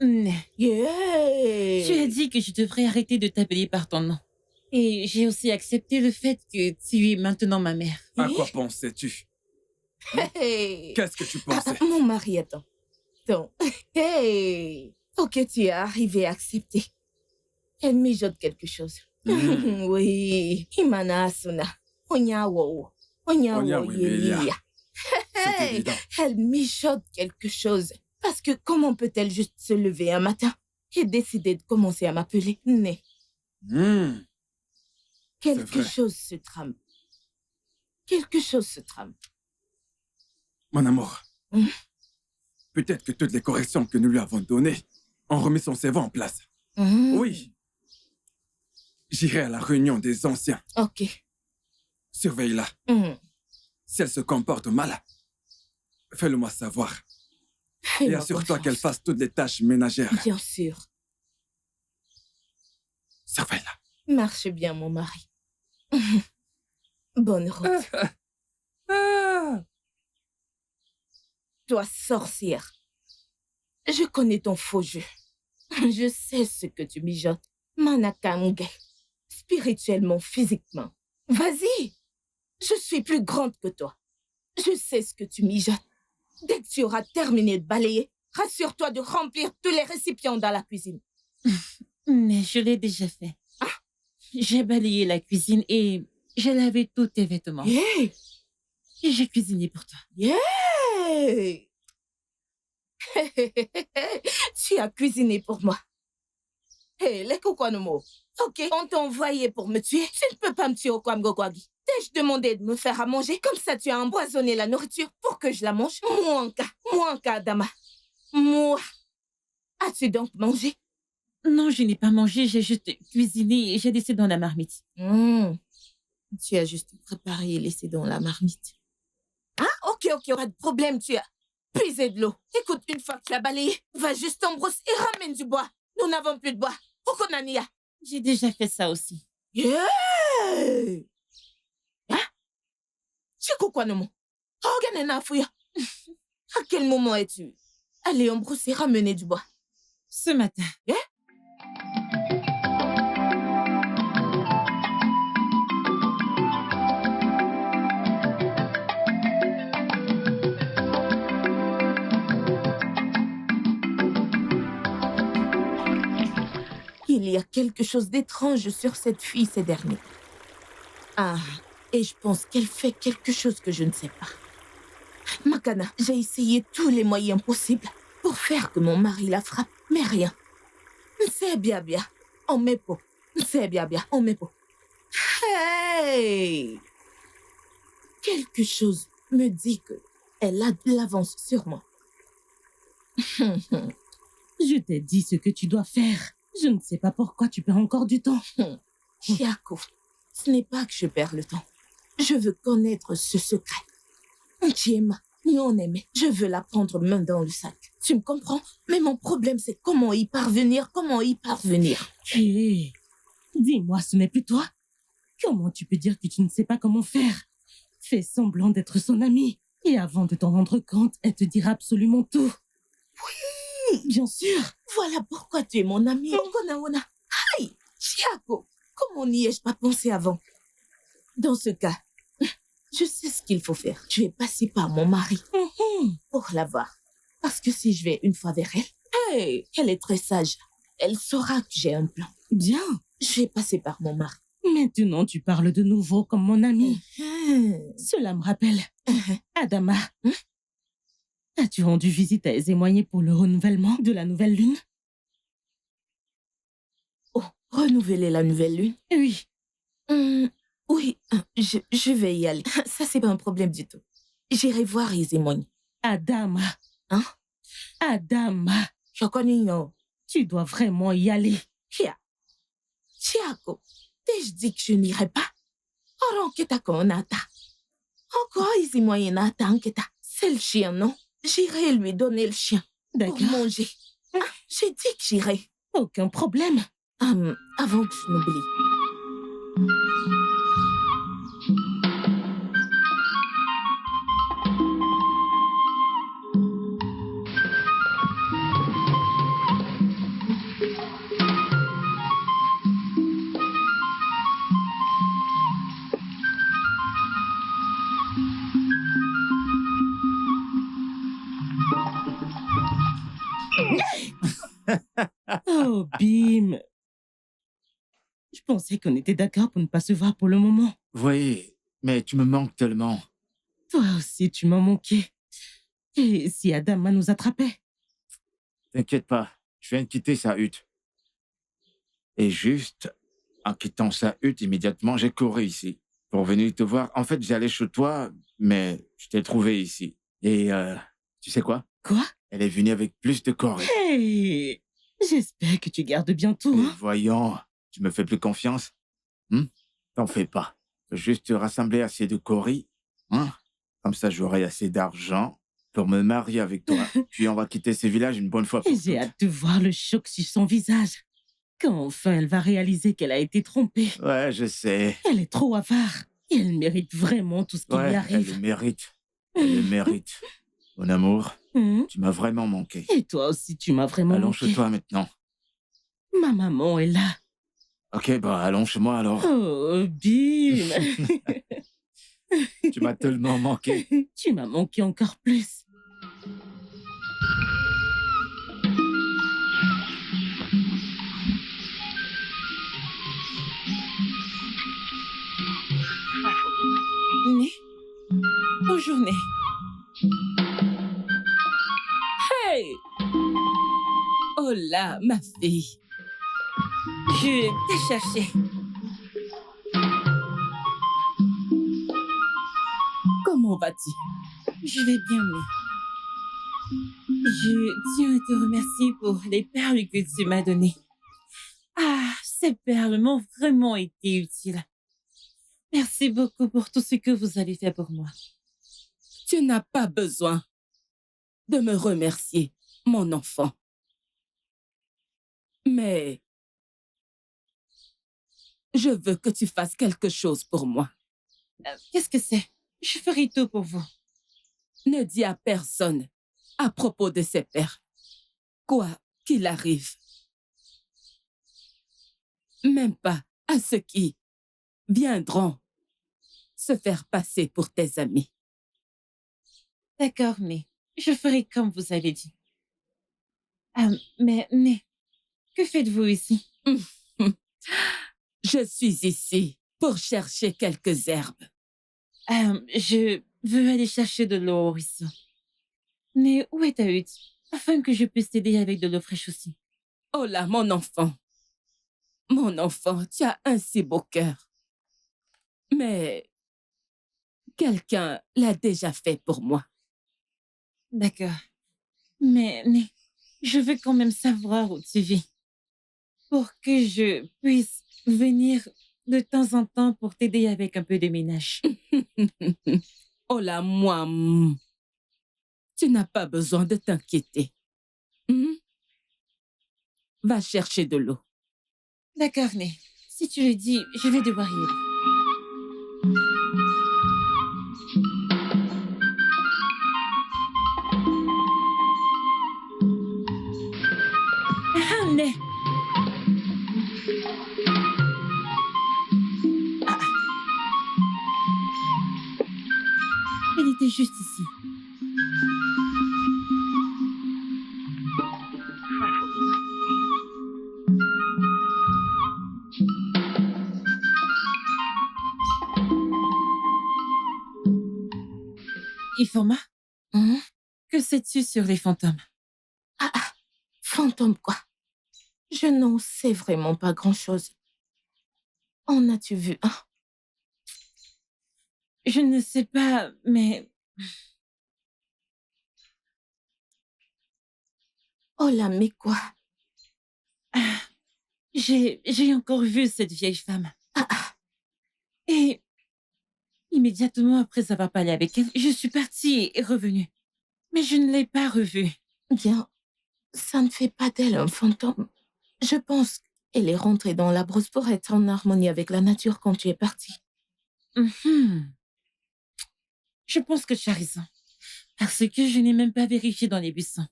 Mais... Yeah! Tu as dit que je devrais arrêter de t'appeler par ton nom. Et j'ai aussi accepté le fait que tu es maintenant ma mère. À quoi pensais-tu? Hey! Qu'est-ce que tu pensais? Mon mari, attends. Hey! Ok, tu es arrivé à accepter. Elle mijote quelque chose. Oui. Imana Asuna. Onya wo. Onya Onya wo Wemelia. yelia. C'est Hey! évident. Elle mijote quelque chose. Parce que comment peut-elle juste se lever un matin et décider de commencer à m'appeler Né? Hmm, Quelque vrai. chose se trame. Quelque chose se trame. Mon amour, peut-être que toutes les corrections que nous lui avons données ont remis son cerveau en place. Oui. J'irai à la réunion des anciens. Ok. Surveille-la. Si elle se comporte mal, fais-le-moi savoir. Et Fais-moi assure-toi confiance. qu'elle fasse toutes les tâches ménagères. Bien sûr. Surveille-la. Marche bien, mon mari. Bonne route. Toi, sorcière. Je connais ton faux jeu. Je sais ce que tu mijotes. Manakange. Spirituellement, physiquement. Vas-y. Je suis plus grande que toi. Je sais ce que tu mijotes. Dès que tu auras terminé de balayer, rassure-toi de remplir tous les récipients dans la cuisine. Mais je l'ai déjà fait. J'ai balayé la cuisine et j'ai lavé tous tes vêtements. Yeah! Et j'ai cuisiné pour toi. Yeah! Tu as cuisiné pour moi. Hé, les Kokwanomo. Ok, on t'a envoyé pour me tuer. Tu ne peux pas me tuer au Kwamgogwagi. T'ai-je demandé de me faire à manger? Comme ça, tu as empoisonné la nourriture pour que je la mange. Mouanka, Adama. Moi. As-tu donc mangé? Non, je n'ai pas mangé, j'ai juste cuisiné et j'ai laissé dans la marmite. Tu as juste préparé et laissé dans la marmite. Ah, ok, pas de problème, tu as puisé de l'eau. Écoute, une fois que tu as balayé, va juste en brousse et ramène du bois. Nous n'avons plus de bois. Okonania. J'ai déjà fait ça aussi. Yeah! Hein? Chico Kwanomo. Organena Fouya. À quel moment es-tu allé en brousse et ramener du bois? Ce matin. Yeah? Il y a quelque chose d'étrange sur cette fille ces derniers temps. Ah, et je pense qu'elle fait quelque chose que je ne sais pas. Makana, j'ai essayé tous les moyens possibles pour faire que mon mari la frappe, mais rien. C'est bien, on met pas. C'est bien, on met pas. Hey! Quelque chose me dit qu'elle a de l'avance sur moi. Je t'ai dit ce que tu dois faire. Je ne sais pas pourquoi tu perds encore du temps. Chiako, ce n'est pas que je perds le temps. Je veux connaître ce secret. Chiema, non aimé, je veux la prendre main dans le sac. Tu me comprends? Mais mon problème, c'est comment y parvenir. Hé, dis-moi, ce n'est plus toi? Comment tu peux dire que tu ne sais pas comment faire? Fais semblant d'être son amie. Et avant de t'en rendre compte, elle te dira absolument tout. Oui, bien sûr. Voilà pourquoi tu es mon ami. Okonaona. Aïe, Chiako, comment n'y ai-je pas pensé avant? Dans ce cas, je sais ce qu'il faut faire. Je vais passer par mon mari pour la voir. Parce que si je vais une fois vers elle, hey, elle est très sage. Elle saura que j'ai un plan. Bien. Je vais passer par mon mari. Maintenant, tu parles de nouveau comme mon ami. Cela me rappelle. Adama, as-tu rendu visite à Ezemoye pour le renouvellement de la nouvelle lune? Oh, renouveler la nouvelle lune? Oui. Oui, je vais y aller. Ça, c'est pas un problème du tout. J'irai voir Ezemoye. Adama. Hein? Adama. Je connais, non. Tu dois vraiment y aller. Chiako, t'ai-je dit que je n'irai pas? Oranketa konata. Encore Ezemoye nata anketa. C'est le chien, non? J'irai lui donner le chien. D'accord. Pour manger. J'ai dit que j'irai. Aucun problème. Avant que je n'oublie. Oh, Bim. Je pensais qu'on était d'accord pour ne pas se voir pour le moment. Oui, mais tu me manques tellement. Toi aussi, tu m'as manqué. Et si Adama nous attrapait? T'inquiète pas, je viens de quitter sa hutte. Et juste en quittant sa hutte immédiatement, j'ai couru ici pour venir te voir. En fait, j'allais chez toi, mais je t'ai trouvé ici. Et tu sais quoi? Quoi? Elle est venue avec plus de corps. Hey, j'espère que tu gardes bien tout. Et voyons, tu me fais plus confiance? T'en fais pas. Faut juste rassembler assez de coris. Comme ça, j'aurai assez d'argent pour me marier avec toi. Puis on va quitter ce village une bonne fois pour toutes. J'ai hâte de voir le choc sur son visage. Quand enfin elle va réaliser qu'elle a été trompée. Ouais, je sais. Elle est trop avare. Et elle mérite vraiment tout ce qui lui arrive. Elle le mérite. Elle le mérite. Mon amour, tu m'as vraiment manqué. Et toi aussi, tu m'as vraiment Allons manqué. chez toi maintenant. Ma maman est là. Ok, bah allons chez moi alors. Oh, Bim. Tu m'as tellement manqué. Tu m'as manqué encore plus. Né? Bonjour, Né. Hey! Oh là, ma fille. Je t'ai cherché. Comment vas-tu? Je vais bien, mais je tiens à te remercier pour les perles que tu m'as données. Ah, ces perles m'ont vraiment été utiles. Merci beaucoup pour tout ce que vous avez fait pour moi. Tu n'as pas besoin de me remercier, mon enfant. Mais je veux que tu fasses quelque chose pour moi. Qu'est-ce que c'est? Je ferai tout pour vous. Ne dis à personne à propos de ces perles, quoi qu'il arrive. Même pas à ceux qui viendront se faire passer pour tes amis. D'accord, mais je ferai comme vous avez dit. Mais, que faites-vous ici? Je suis ici pour chercher quelques herbes. Je veux aller chercher de l'eau au ruisseau. Mais où est ta hutte? Afin que je puisse t'aider avec de l'eau fraîche aussi. Oh là, mon enfant. Mon enfant, tu as un si beau cœur. Mais quelqu'un l'a déjà fait pour moi. D'accord. Mais je veux quand même savoir où tu vis. Pour que je puisse venir de temps en temps pour t'aider avec un peu de ménage. Oh là, moi, tu n'as pas besoin de t'inquiéter. Va chercher de l'eau. D'accord, mais si tu le dis, je vais devoir y aller. Né. Elle était juste ici. Ifoma, que sais-tu sur les fantômes? Fantôme quoi? Je n'en sais vraiment pas grand-chose. En as-tu vu un? Je ne sais pas, mais... Oh là, mais quoi? J'ai encore vu cette vieille femme. Et immédiatement après avoir parlé avec elle, je suis partie et revenue. Mais je ne l'ai pas revue. Bien, ça ne fait pas d'elle un fantôme. Je pense qu'elle est rentrée dans la brousse pour être en harmonie avec la nature quand tu es partie. Je pense que tu as raison. Parce que je n'ai même pas vérifié dans les buissons.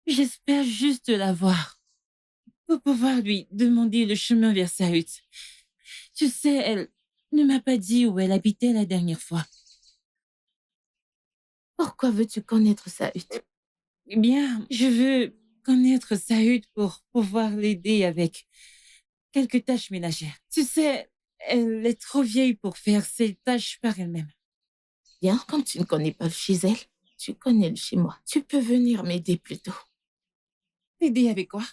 J'espère juste la voir. Pour pouvoir lui demander le chemin vers sa hutte. Tu sais, elle ne m'a pas dit où elle habitait la dernière fois. Pourquoi veux-tu connaître sa hutte? Eh bien, je veux connaître sa hutte pour pouvoir l'aider avec quelques tâches ménagères. Tu sais, elle est trop vieille pour faire ses tâches par elle-même. Bien, comme tu ne connais pas le chez elle, tu connais le chez moi. Tu peux venir m'aider plus tôt. T'aider avec quoi?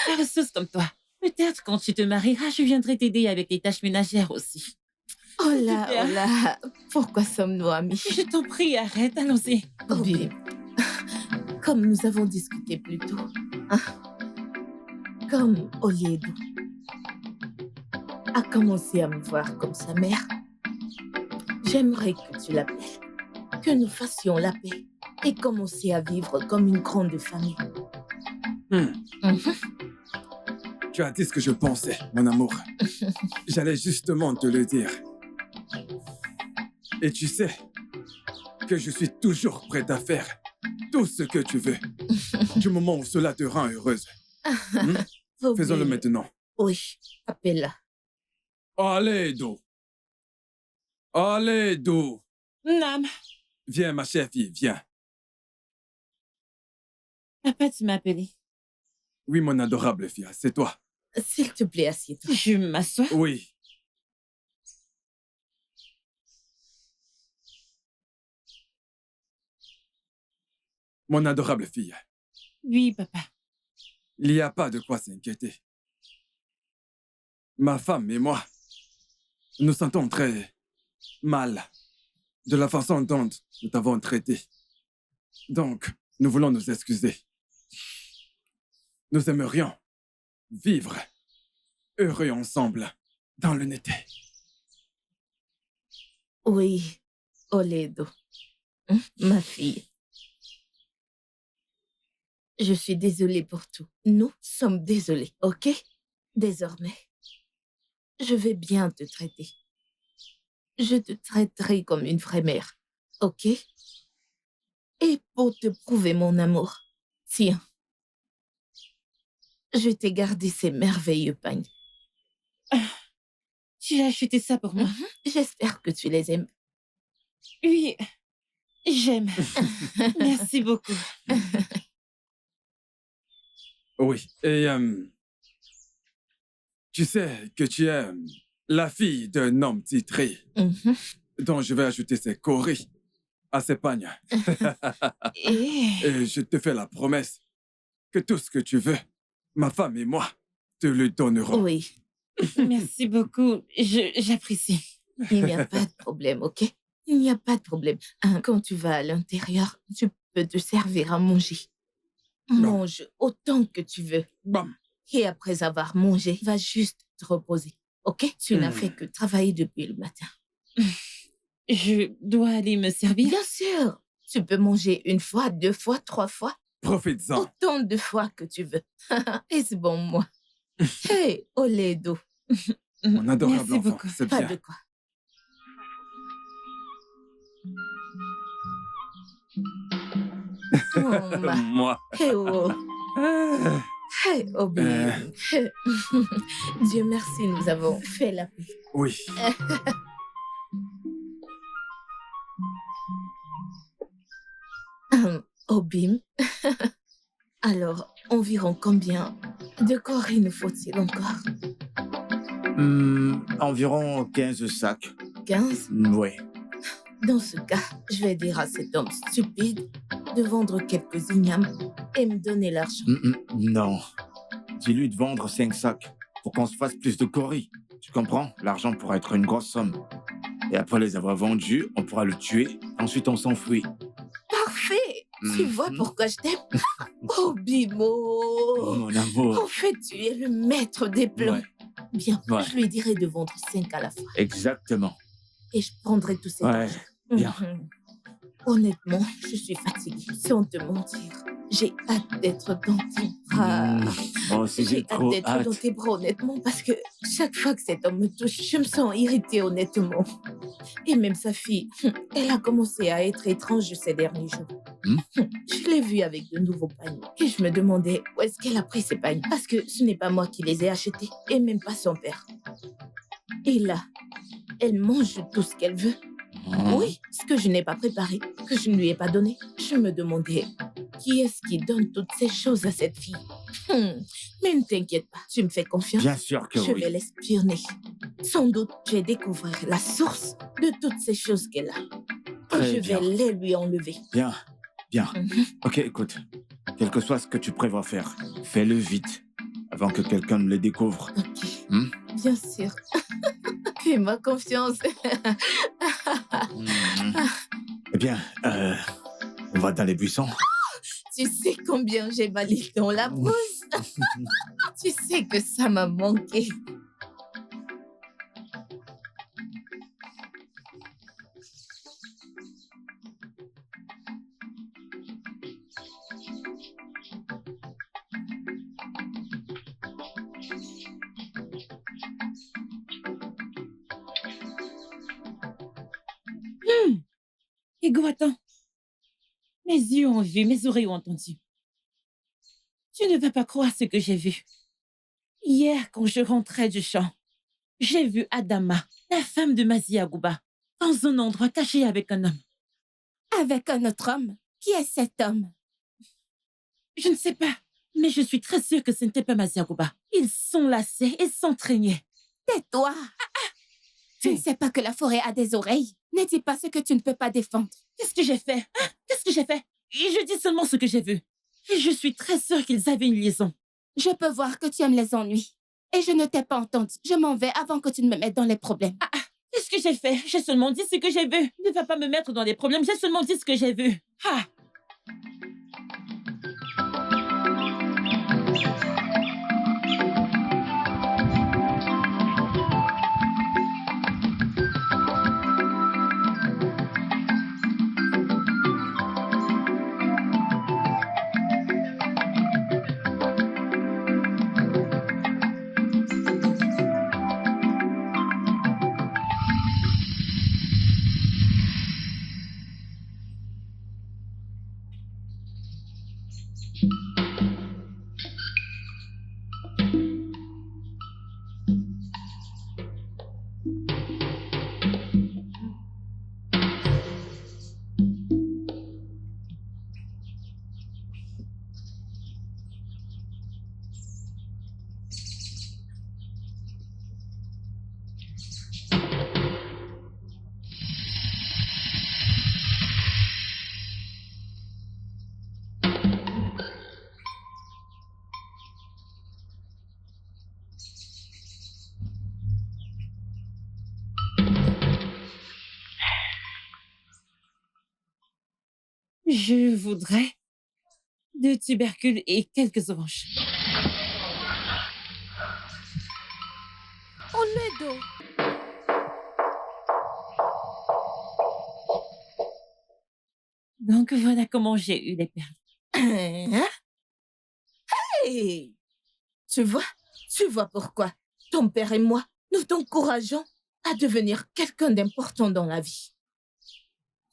Paresseuse comme toi. Peut-être quand tu te marieras, je viendrai t'aider avec les tâches ménagères aussi. Oh là, pourquoi sommes-nous amis? Je t'en prie, arrête, allons-y. Oh, babe. Comme nous avons discuté plus tôt, comme Oliedo a commencé à me voir comme sa mère, j'aimerais que tu l'appelles, que nous fassions la paix et commencer à vivre comme une grande famille. Tu as dit ce que je pensais, mon amour. J'allais justement te le dire. Et tu sais que je suis toujours prêt à faire tout ce que tu veux, du moment où cela te rend heureuse. Faisons-le maintenant. Oui, appelle-la. Allez, Do. Nam, Viens, ma chère fille, viens. papa, tu m'as appelé. Oui, mon adorable fille, c'est toi. S'il te plaît, assieds-toi. Je m'assois. Oui. Mon adorable fille, Oui, papa. il n'y a pas de quoi s'inquiéter. Ma femme et moi, nous sentons très mal de la façon dont nous t'avons traité. Donc, nous voulons nous excuser. Nous aimerions vivre heureux ensemble dans l'unité. Oui, Oledo. Ma fille. Je suis désolée pour tout. Nous sommes désolés, ok? Désormais, je vais bien te traiter. Je te traiterai comme une vraie mère, ok? Et pour te prouver mon amour, tiens, je t'ai gardé ces merveilleux pagnes. Tu as acheté ça pour moi? J'espère que tu les aimes. Oui, j'aime. Merci beaucoup. Oui, et tu sais que tu es la fille d'un homme titré dont je vais ajouter ses coris à ses pagnes. Et je te fais la promesse que tout ce que tu veux, ma femme et moi te le donnerons. Oui, Merci beaucoup. J'apprécie. il n'y a pas de problème, ok? Il n'y a pas de problème. Quand tu vas à l'intérieur, tu peux te servir à manger. Mange autant que tu veux. Bam. Et après avoir mangé, va juste te reposer, ok? Tu n'as fait que travailler depuis le matin. Je dois aller me servir? Bien sûr, tu peux manger 1 fois, 2 fois, 3 fois, Profites-en. autant de fois que tu veux. Et c'est bon, moi. Hey, Oledo, Mon adorable Merci enfant, beaucoup. c'est pas bien. de quoi. Oh, ma. Moi. Hey, oh. Ah. Hey, Obi. Dieu merci, nous avons fait la paix. Oui. Obim. Alors, environ combien de corps il nous faut-il encore? Environ 15 sacs. 15? Ouais. Dans ce cas, je vais dire à cet homme stupide de vendre quelques ignames et me donner l'argent. Non. Dis-lui de vendre 5 sacs pour qu'on se fasse plus de coris. Tu comprends? L'argent pourra être une grosse somme. Et après les avoir vendus, on pourra le tuer. Ensuite, on s'enfuit. Parfait! Tu vois pourquoi je t'aime? Oh, Bimo! Mon amour. En fait, tu es le maître des plans. Ouais. Bien, Ouais. je lui dirai de vendre 5 à la fois. Exactement. Et je prendrai tout cet Ouais. argent. Bien. Honnêtement, je suis fatiguée. Sans te mentir, j'ai hâte d'être dans tes bras. Moi aussi, J'ai j'ai hâte trop d'être hâte. dans tes bras, honnêtement, parce que chaque fois que cet homme me touche, je me sens irritée, honnêtement. Et même sa fille, elle a commencé à être étrange ces derniers jours. Je l'ai vue avec de nouveaux pagnes. Et je me demandais où est-ce qu'elle a pris ces pagnes. Parce que ce n'est pas moi qui les ai achetés, et même pas son père. Et là, elle mange tout ce qu'elle veut. Oui, ce que je n'ai pas préparé, que je ne lui ai pas donné. Je me demandais, qui est-ce qui donne toutes ces choses à cette fille? Mais ne t'inquiète pas, tu me fais confiance. Bien sûr que Je oui. vais l'espionner. Sans doute, je vais découvrir la source de toutes ces choses qu'elle a. Très Et je vais les lui enlever. Bien. Ok, écoute. Quel que soit ce que tu prévois faire, fais-le vite, avant que quelqu'un ne le découvre. Ok, bien sûr. Fais-moi confiance. Eh bien, on va dans les buissons. Tu sais combien j'ai mal dans la brousse. Tu sais que ça m'a manqué. Ego, attends. Mes yeux ont vu, mes oreilles ont entendu. Tu ne vas pas croire ce que j'ai vu. Hier, quand je rentrais du champ, j'ai vu Adama, la femme de Maziagouba, dans un endroit caché avec un homme. Avec un autre homme? Qui est cet homme? Je ne sais pas, mais je suis très sûre que ce n'était pas Maziagouba. Ils s'enlaçaient et s'entraînaient. Tais-toi! Tu ne sais pas que la forêt a des oreilles? Ne dis pas ce que tu ne peux pas défendre. Qu'est-ce que j'ai fait? Qu'est-ce que j'ai fait? je dis seulement ce que j'ai vu. Et je suis très sûre qu'ils avaient une liaison. Je peux voir que tu aimes les ennuis. Et je ne t'ai pas entendu. Je m'en vais avant que tu ne me mettes dans les problèmes. Qu'est-ce que j'ai fait? J'ai seulement dit ce que j'ai vu. Ne va pas me mettre dans des problèmes. J'ai seulement dit ce que j'ai vu. Ah! Je voudrais 2 tubercules et quelques oranges. On est d'eau. Donc voilà comment j'ai eu les perles. Hein? Hey! Tu vois pourquoi ton père et moi, nous t'encourageons à devenir quelqu'un d'important dans la vie.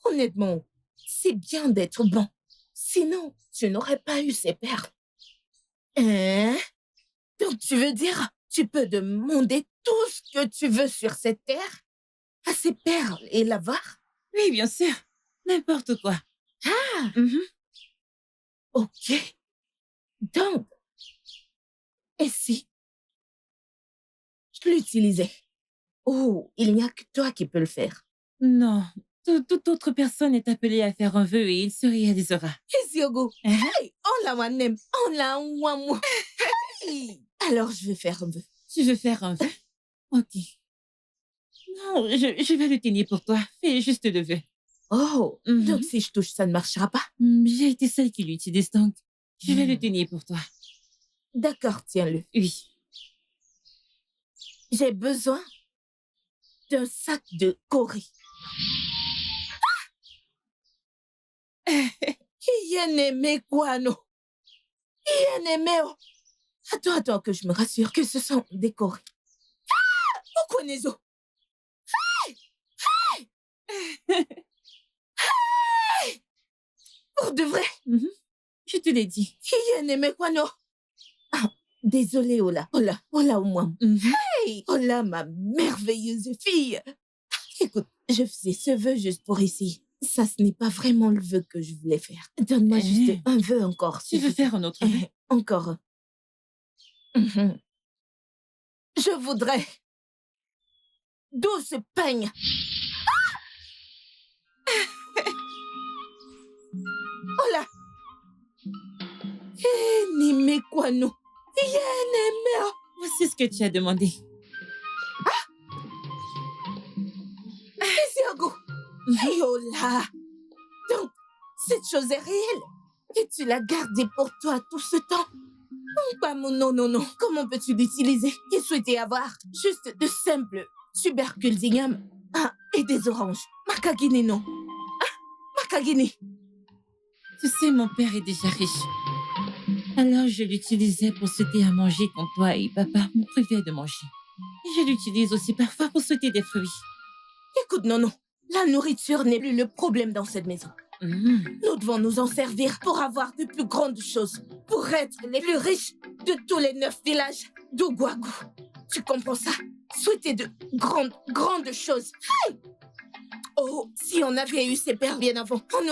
Honnêtement, c'est bien d'être bon. Sinon, tu n'aurais pas eu ces perles. Hein? Donc tu veux dire, tu peux demander tout ce que tu veux sur cette terre à ces perles et l'avoir? Oui, bien sûr. N'importe quoi. Ah! Mhm. Ok. Donc, et si je l'utilisais? Oh, il n'y a que toi qui peux le faire. Non. Toute autre personne est appelée à faire un vœu et il se réalisera. Yogo. Hein? Hey, on la wanem, on la wamu. Hey. Alors, je vais faire un vœu. Tu veux faire un vœu? Ok. Non, je vais le tenir pour toi. Fais juste le vœu. Oh, Mhm. donc si je touche, ça ne marchera pas. J'ai été celle qui l'utilise donc. Je vais le tenir pour toi. D'accord, tiens-le. Oui. J'ai besoin d'un sac de Corée. Aimé quoi, non? Aimé. Attends, que je me rassure que ce sont des Corées. Pourquoi Nezo? Pour de vrai? Mhm. Je te l'ai dit. Aimé quoi, non? Ah, désolée, Ola, au moins. Mhm. Hey, Ola, ma merveilleuse fille. Écoute, je faisais ce vœu juste pour ici. Ça, ce n'est pas vraiment le vœu que je voulais faire. Donne-moi juste un vœu encore. Tu veux faire un autre vœu? Encore. Mhm. Je voudrais 12 peignes. Oh là! N'aimez quoi, non? Voici ce que tu as demandé. Isiago! Oh là! Donc, cette chose est réelle. Et tu l'as gardée pour toi tout ce temps? Pas mon non. Comment peux-tu l'utiliser et souhaiter avoir juste de simples tubercules d'igname et des oranges? Makagini, non. Makagini. Tu sais, mon père est déjà riche. Alors, je l'utilisais pour souhaiter à manger quand toi et papa me privaient de manger. Et je l'utilise aussi parfois pour souhaiter des fruits. Écoute, non. La nourriture n'est plus le problème dans cette maison. Nous devons nous en servir pour avoir de plus grandes choses, pour être les plus riches de tous les 9 villages d'Ougouagou. Tu comprends ça? Souhaiter de grandes choses. Hey! Oh, si on avait eu ces perles bien avant, on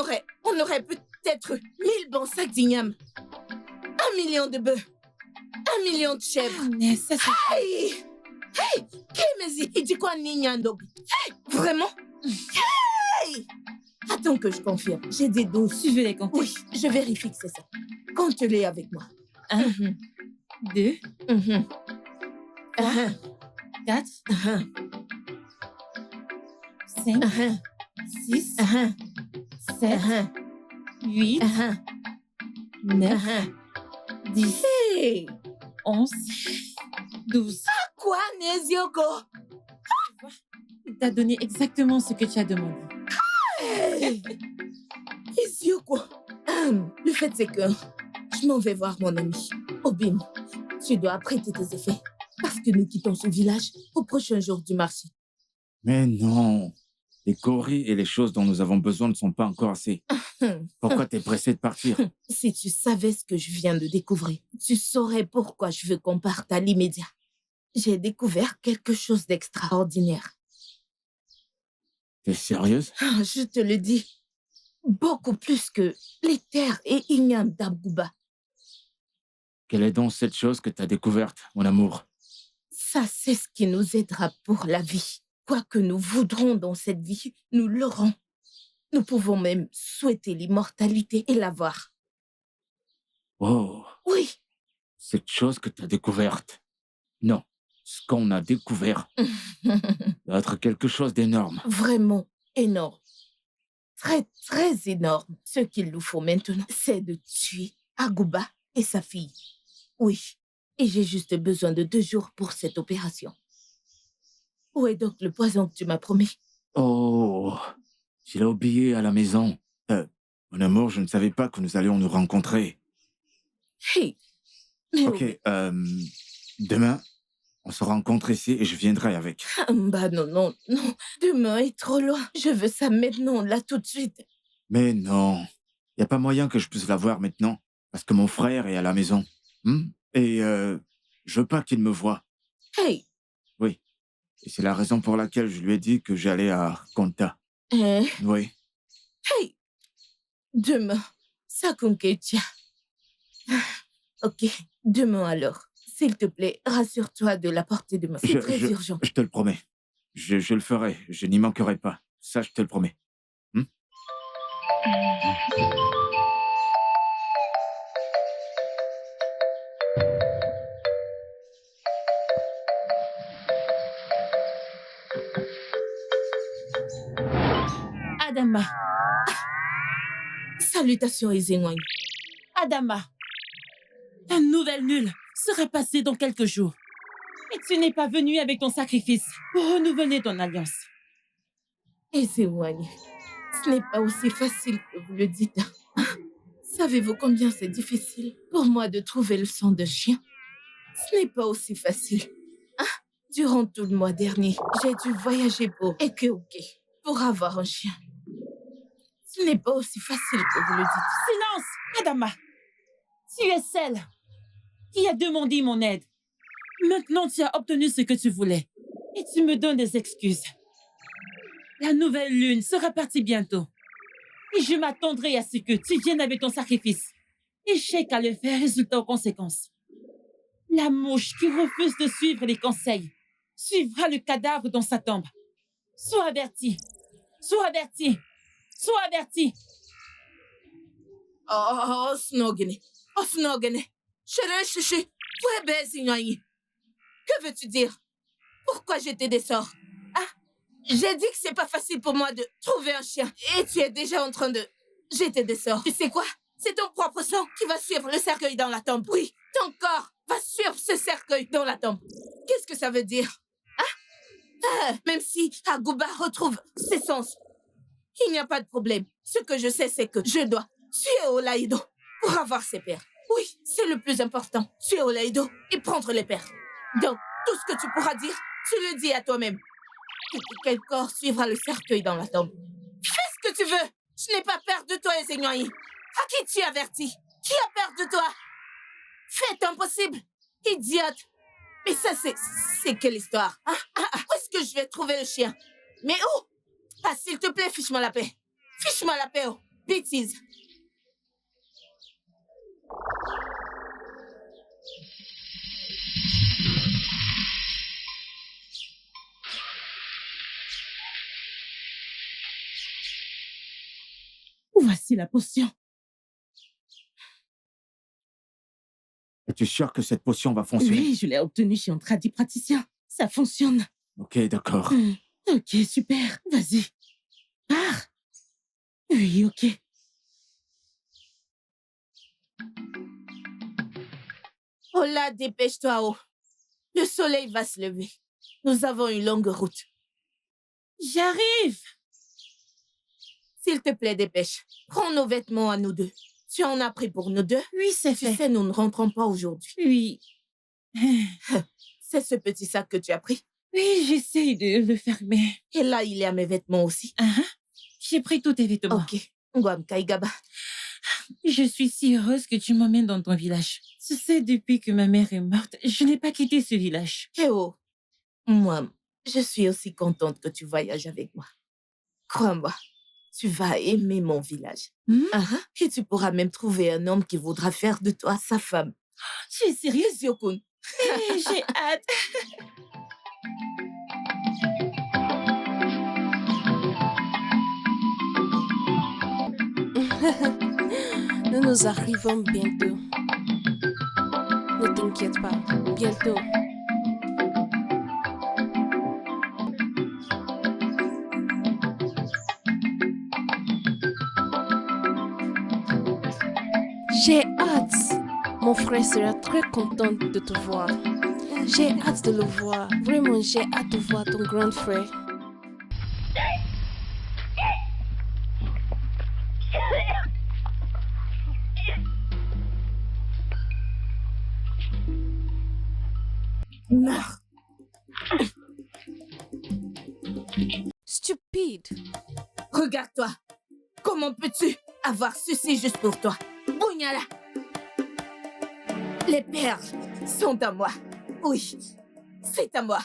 aurait peut-être 1000 bons sacs d'igname, 1 million de bœufs, 1 million de chèvres. Mais ça, c'est... Hey! Kemezi, il dit quoi, Ninyando? Hey! Vraiment? Hey! Attends que je confirme. J'ai des doutes. Tu veux les compter? Oui, je vérifie que c'est ça. Compte-les avec moi. 1, 2, Mhm. 3, 4, Mhm. 5, Mhm. 6, Mhm. 7, Mhm. 8, Mhm. 9, Mhm. 10, Hey! 11, 12. Quoi, Nezioko? Il t'a donné exactement ce que tu as demandé. Hey! Nezioko. Le fait, c'est que je m'en vais voir mon ami. Obim, tu dois prêter tes effets. Parce que nous quittons ce village au prochain jour du marché. Mais non. Les coris et les choses dont nous avons besoin ne sont pas encore assez. Pourquoi t'es pressé de partir? Si tu savais ce que je viens de découvrir, tu saurais pourquoi je veux qu'on parte à l'immédiat. J'ai découvert quelque chose d'extraordinaire. T'es sérieuse? Je te le dis. Beaucoup plus que les terres et ignames d'Abgouba. Quelle est donc cette chose que t'as découverte, mon amour? Ça, c'est ce qui nous aidera pour la vie. Quoi que nous voudrons dans cette vie, nous l'aurons. Nous pouvons même souhaiter l'immortalité et l'avoir. Oh, Oui, cette chose que t'as découverte. Non, ce qu'on a découvert doit être quelque chose d'énorme. vraiment énorme. Très, très énorme. Ce qu'il nous faut maintenant, c'est de tuer Agouba et sa fille. Oui, et j'ai juste besoin de 2 jours pour cette opération. Où est donc le poison que tu m'as promis? Oh, je l'ai oublié à la maison. Mon amour, je ne savais pas que nous allions nous rencontrer. Hey, mais Ok, demain, on se rencontre ici et je viendrai avec. Bah non, non, non. Demain est trop loin. Je veux ça maintenant, là, tout de suite. Mais non, il n'y a pas moyen que je puisse la voir maintenant, parce que mon frère est à la maison. Et je veux pas qu'il me voie. Hey, Oui, et c'est la raison pour laquelle je lui ai dit que j'allais à Konta. Oui, hey, demain, Sakunketia. Ok, demain alors. S'il te plaît, rassure-toi de la porter demain. C'est très urgent. je te le promets. Je le ferai, je n'y manquerai pas. Ça, je te le promets. Adama, Salutations, Ezengwang. Adama, ta nouvelle nulle sera passée dans quelques jours. Et tu n'es pas venu avec ton sacrifice pour renouveler ton alliance. Ezengwang, ce n'est pas aussi facile que vous le dites. Savez-vous combien c'est difficile pour moi de trouver le sang de chien? Ce n'est pas aussi facile. Durant tout le mois dernier, j'ai dû voyager pour Ekeoke pour avoir un chien. Ce n'est pas aussi facile que vous le dites. Silence, Adama. Tu es celle qui a demandé mon aide. Maintenant, tu as obtenu ce que tu voulais. Et tu me donnes des excuses. La nouvelle lune sera partie bientôt. Et je m'attendrai à ce que tu viennes avec ton sacrifice. Échec à le faire résultat aux conséquences. La mouche qui refuse de suivre les conseils suivra le cadavre dans sa tombe. Sois averti. Sois averti. Sois averti. Oh, Snogene. Oh, Snogene. Chérie. Que veux-tu dire? Pourquoi jeter des sorts? J'ai dit que c'est pas facile pour moi de trouver un chien. Et tu es déjà en train de jeter des sorts. Tu sais quoi? C'est ton propre sang qui va suivre le cercueil dans la tombe. Oui, ton corps va suivre ce cercueil dans la tombe. Qu'est-ce que ça veut dire? Même si Agouba retrouve ses sens, il n'y a pas de problème. Ce que je sais, c'est que je dois tuer Olaïdo pour avoir ses pères. Oui, c'est le plus important. Tuer Olaïdo et prendre les pères. Donc, tout ce que tu pourras dire, tu le dis à toi-même. Quel corps suivra le cercueil dans la tombe? Fais ce que tu veux. Je n'ai pas peur de toi, Ezengwang. À qui tu avertis? Qui a peur de toi? Fais ton possible, idiote. Mais ça, c'est quelle histoire? Où est-ce que je vais trouver le chien? Mais où? S'il te plaît, fiche-moi la paix. Fiche-moi la paix, oh. Bêtise. Voici la potion. Es-tu sûr que cette potion va fonctionner? Oui, je l'ai obtenue chez un praticien. Ça fonctionne. Ok, d'accord. Ok, super. Vas-y. Pars. Oui, ok. Oh là, dépêche-toi, oh. Le soleil va se lever. Nous avons une longue route. J'arrive. S'il te plaît, dépêche. Prends nos vêtements à nous deux. Tu en as pris pour nous deux? Oui, c'est Tu fait. sais, nous ne rentrons pas aujourd'hui. Oui. C'est ce petit sac que tu as pris. Oui, j'essaye de le fermer. Et là, il y a mes vêtements aussi. J'ai pris tous tes vêtements. Ok. Ngwam Kaigaba. Je suis si heureuse que tu m'emmènes dans ton village. Tu sais, depuis que ma mère est morte, je n'ai pas quitté ce village. Eh oh. Moi, je suis aussi contente que tu voyages avec moi. Crois-moi, tu vas aimer mon village. Et tu pourras même trouver un homme qui voudra faire de toi sa femme. Tu es sérieuse? Yokun. J'ai hâte. Nous arrivons bientôt. Ne t'inquiète pas, bientôt. J'ai hâte. Mon frère sera très content de te voir. J'ai hâte de le voir. Vraiment, j'ai hâte de voir ton grand frère. Meurs. Stupide. Regarde-toi. Comment peux-tu avoir ceci juste pour toi? Bougnala. Les perles sont à moi. Oui, c'est à moi.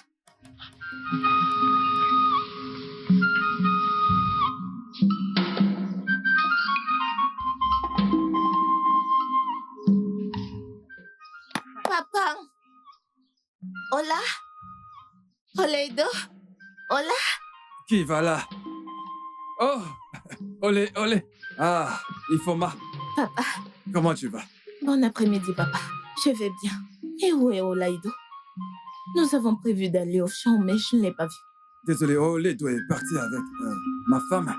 Papa. Hola. Oleido. Hola. Qui va là? Oh! Olé, olé! Ah, Ifoma. Papa. Comment tu vas? Bon après-midi, papa. Je vais bien. Et où est Olaido? Nous avons prévu d'aller au champ, mais je ne l'ai pas vu. Désolé, Oleido est parti avec ma femme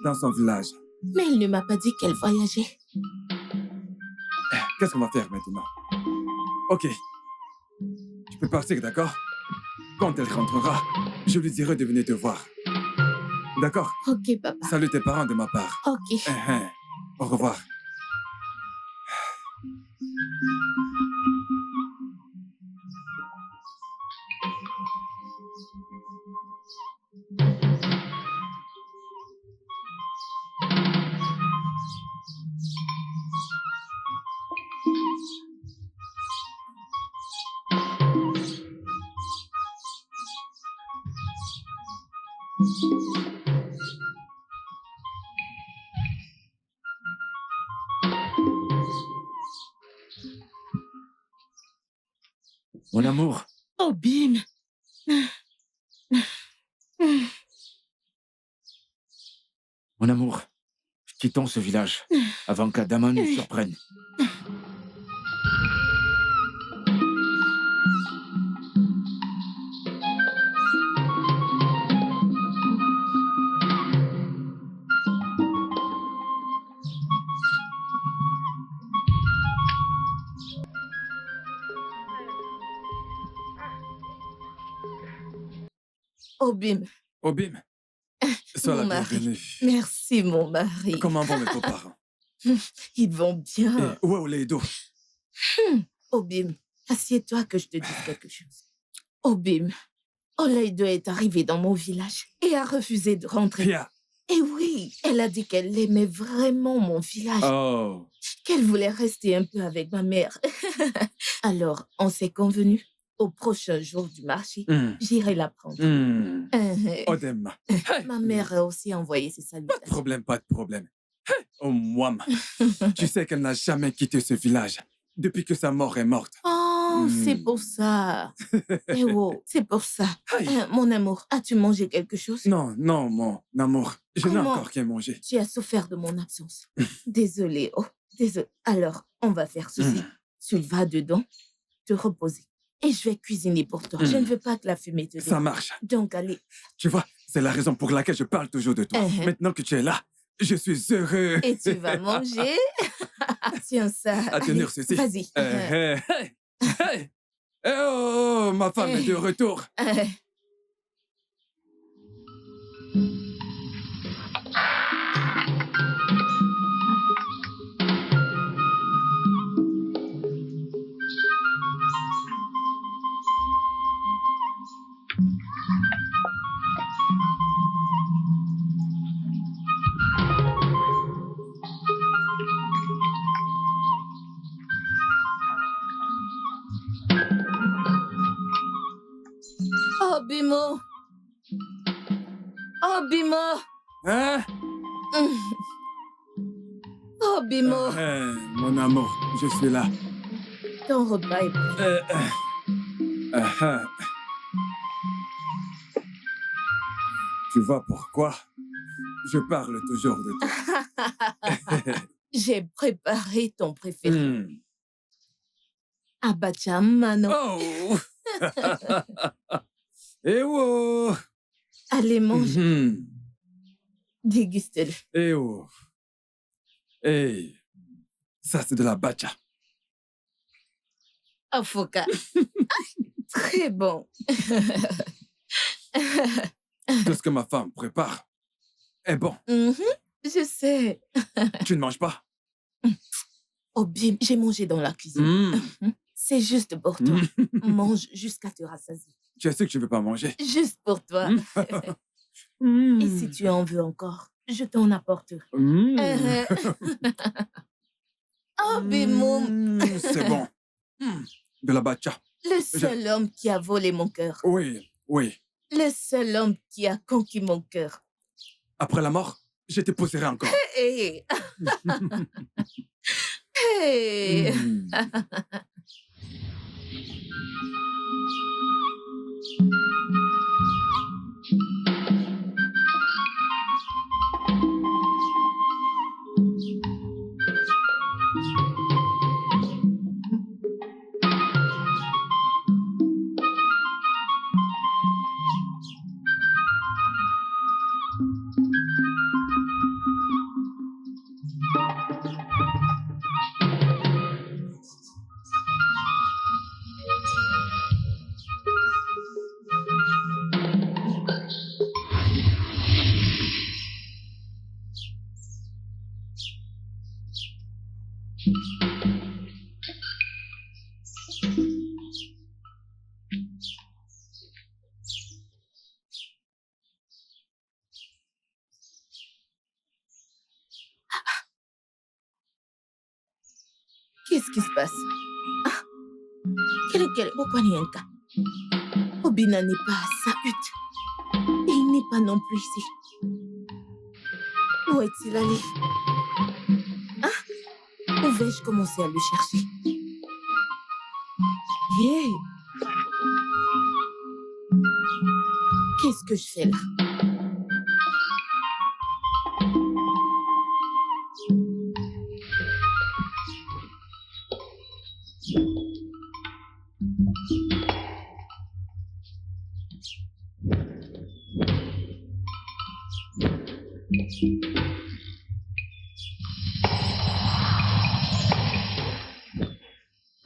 dans son village. Mais il ne m'a pas dit qu'elle voyageait. Qu'est-ce qu'on va faire maintenant? Ok. Tu peux partir, d'accord? Quand elle rentrera, je lui dirai de venir te voir. D'accord? Ok, papa. Salut tes parents de ma part. Ok. Au revoir. Mon amour, Oh, Bim. mon amour, quittons ce village avant qu'Adama nous surprenne. Obim. Obim, sois la Mon mari. bienvenue. Merci, mon mari. Comment vont mes beaux-parents? Ils vont bien. Et où est Oleido? Obim, assieds-toi que je te dise quelque chose. Obim, Oleido est arrivée dans mon village et a refusé de rentrer. Ria. Et oui, elle a dit qu'elle aimait vraiment mon village, Oh. qu'elle voulait rester un peu avec ma mère. Alors, on s'est convenu, au prochain jour du marché, j'irai la prendre. Odem. Ma mère a aussi envoyé ses Pas de salutations. problème, pas de problème. Oh, Mwam. Tu sais qu'elle n'a jamais quitté ce village depuis que sa mort est morte. Oh, Oh, c'est pour ça. Eh oh, c'est pour ça. Aïe. Mon amour, as-tu mangé quelque chose? Non, non, mon amour. Je n'ai Comment? encore qu'à manger. Tu as souffert de mon absence. Désolée, oh, désolée. Alors, on va faire ceci. Tu vas dedans, te reposer. Et je vais cuisiner pour toi. Je ne veux pas que la fumée te Ça dérange. marche. Donc, allez. Tu vois, c'est la raison pour laquelle je parle toujours de toi. Maintenant que tu es là, je suis heureux. Et tu vas manger. Tiens ça. À tenir ceci. Vas-y. Hey, hey. Eh oh, ma femme est de retour. Oh, Bimo. Oh, Bimo. Hein? Oh, Bimo. Mon amour, je suis là. Ton repas est prêt. Tu vois pourquoi je parle toujours de toi. J'ai préparé ton préféré. Abacha mano. Oh! Eh oh! Allez, mange. Déguste-le. Eh oh! Hey! Ça, c'est de la bacha. Avocat. Très bon. Tout ce que ma femme prépare est bon. Je sais. Tu ne manges pas? Oh, Bim, j'ai mangé dans la cuisine. C'est juste pour toi. Mange jusqu'à te rassasier. Tu sais que je ne veux pas manger. Juste pour toi. Et si tu en veux encore, je t'en apporterai. Oh, Bimoum. C'est bon. De la bacha. Le seul homme qui a volé mon cœur. Oui, oui. Le seul homme qui a conquis mon cœur. Après la mort, je t'épouserai encore. Hey. Hey. Qu'est-ce qui se passe? Pourquoi Nienka? Obina n'est pas à sa hutte. Et il n'est pas non plus ici. Où est-il allé? Où vais-je commencer à le chercher? Yeah. Qu'est-ce que je fais là?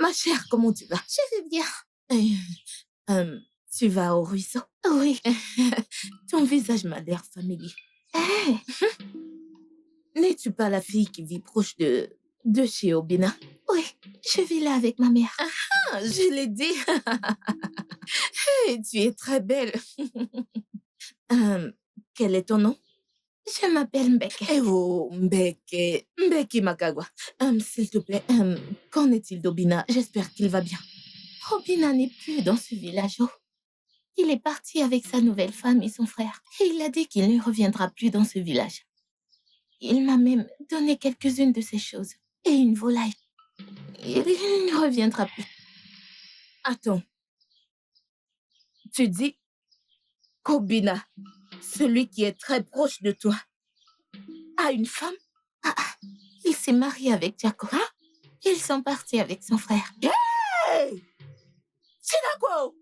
Ma chère, comment tu vas? Je vais bien. Tu vas au ruisseau? Oui. Ton visage m'a l'air familier. N'es-tu pas la fille qui vit proche de chez Obina? Oui, je vis là avec ma mère. Je l'ai dit. Hey, tu es très belle. Quel est ton nom? Je m'appelle Mbeke. Eh oh, Mbeke. Mbeke Makagwa. S'il te plaît, qu'en est-il d'Obina? J'espère qu'il va bien. Obina n'est plus dans ce village. Oh. Il est parti avec sa nouvelle femme et son frère. Et il a dit qu'il ne reviendra plus dans ce village. Il m'a même donné quelques-unes de ces choses. Et une volaille. Il ne reviendra plus. Attends. Tu dis qu'Obina, celui qui est très proche de toi, a une femme? Il s'est marié avec Jaco. Ils sont partis avec son frère. Hey! Chinako!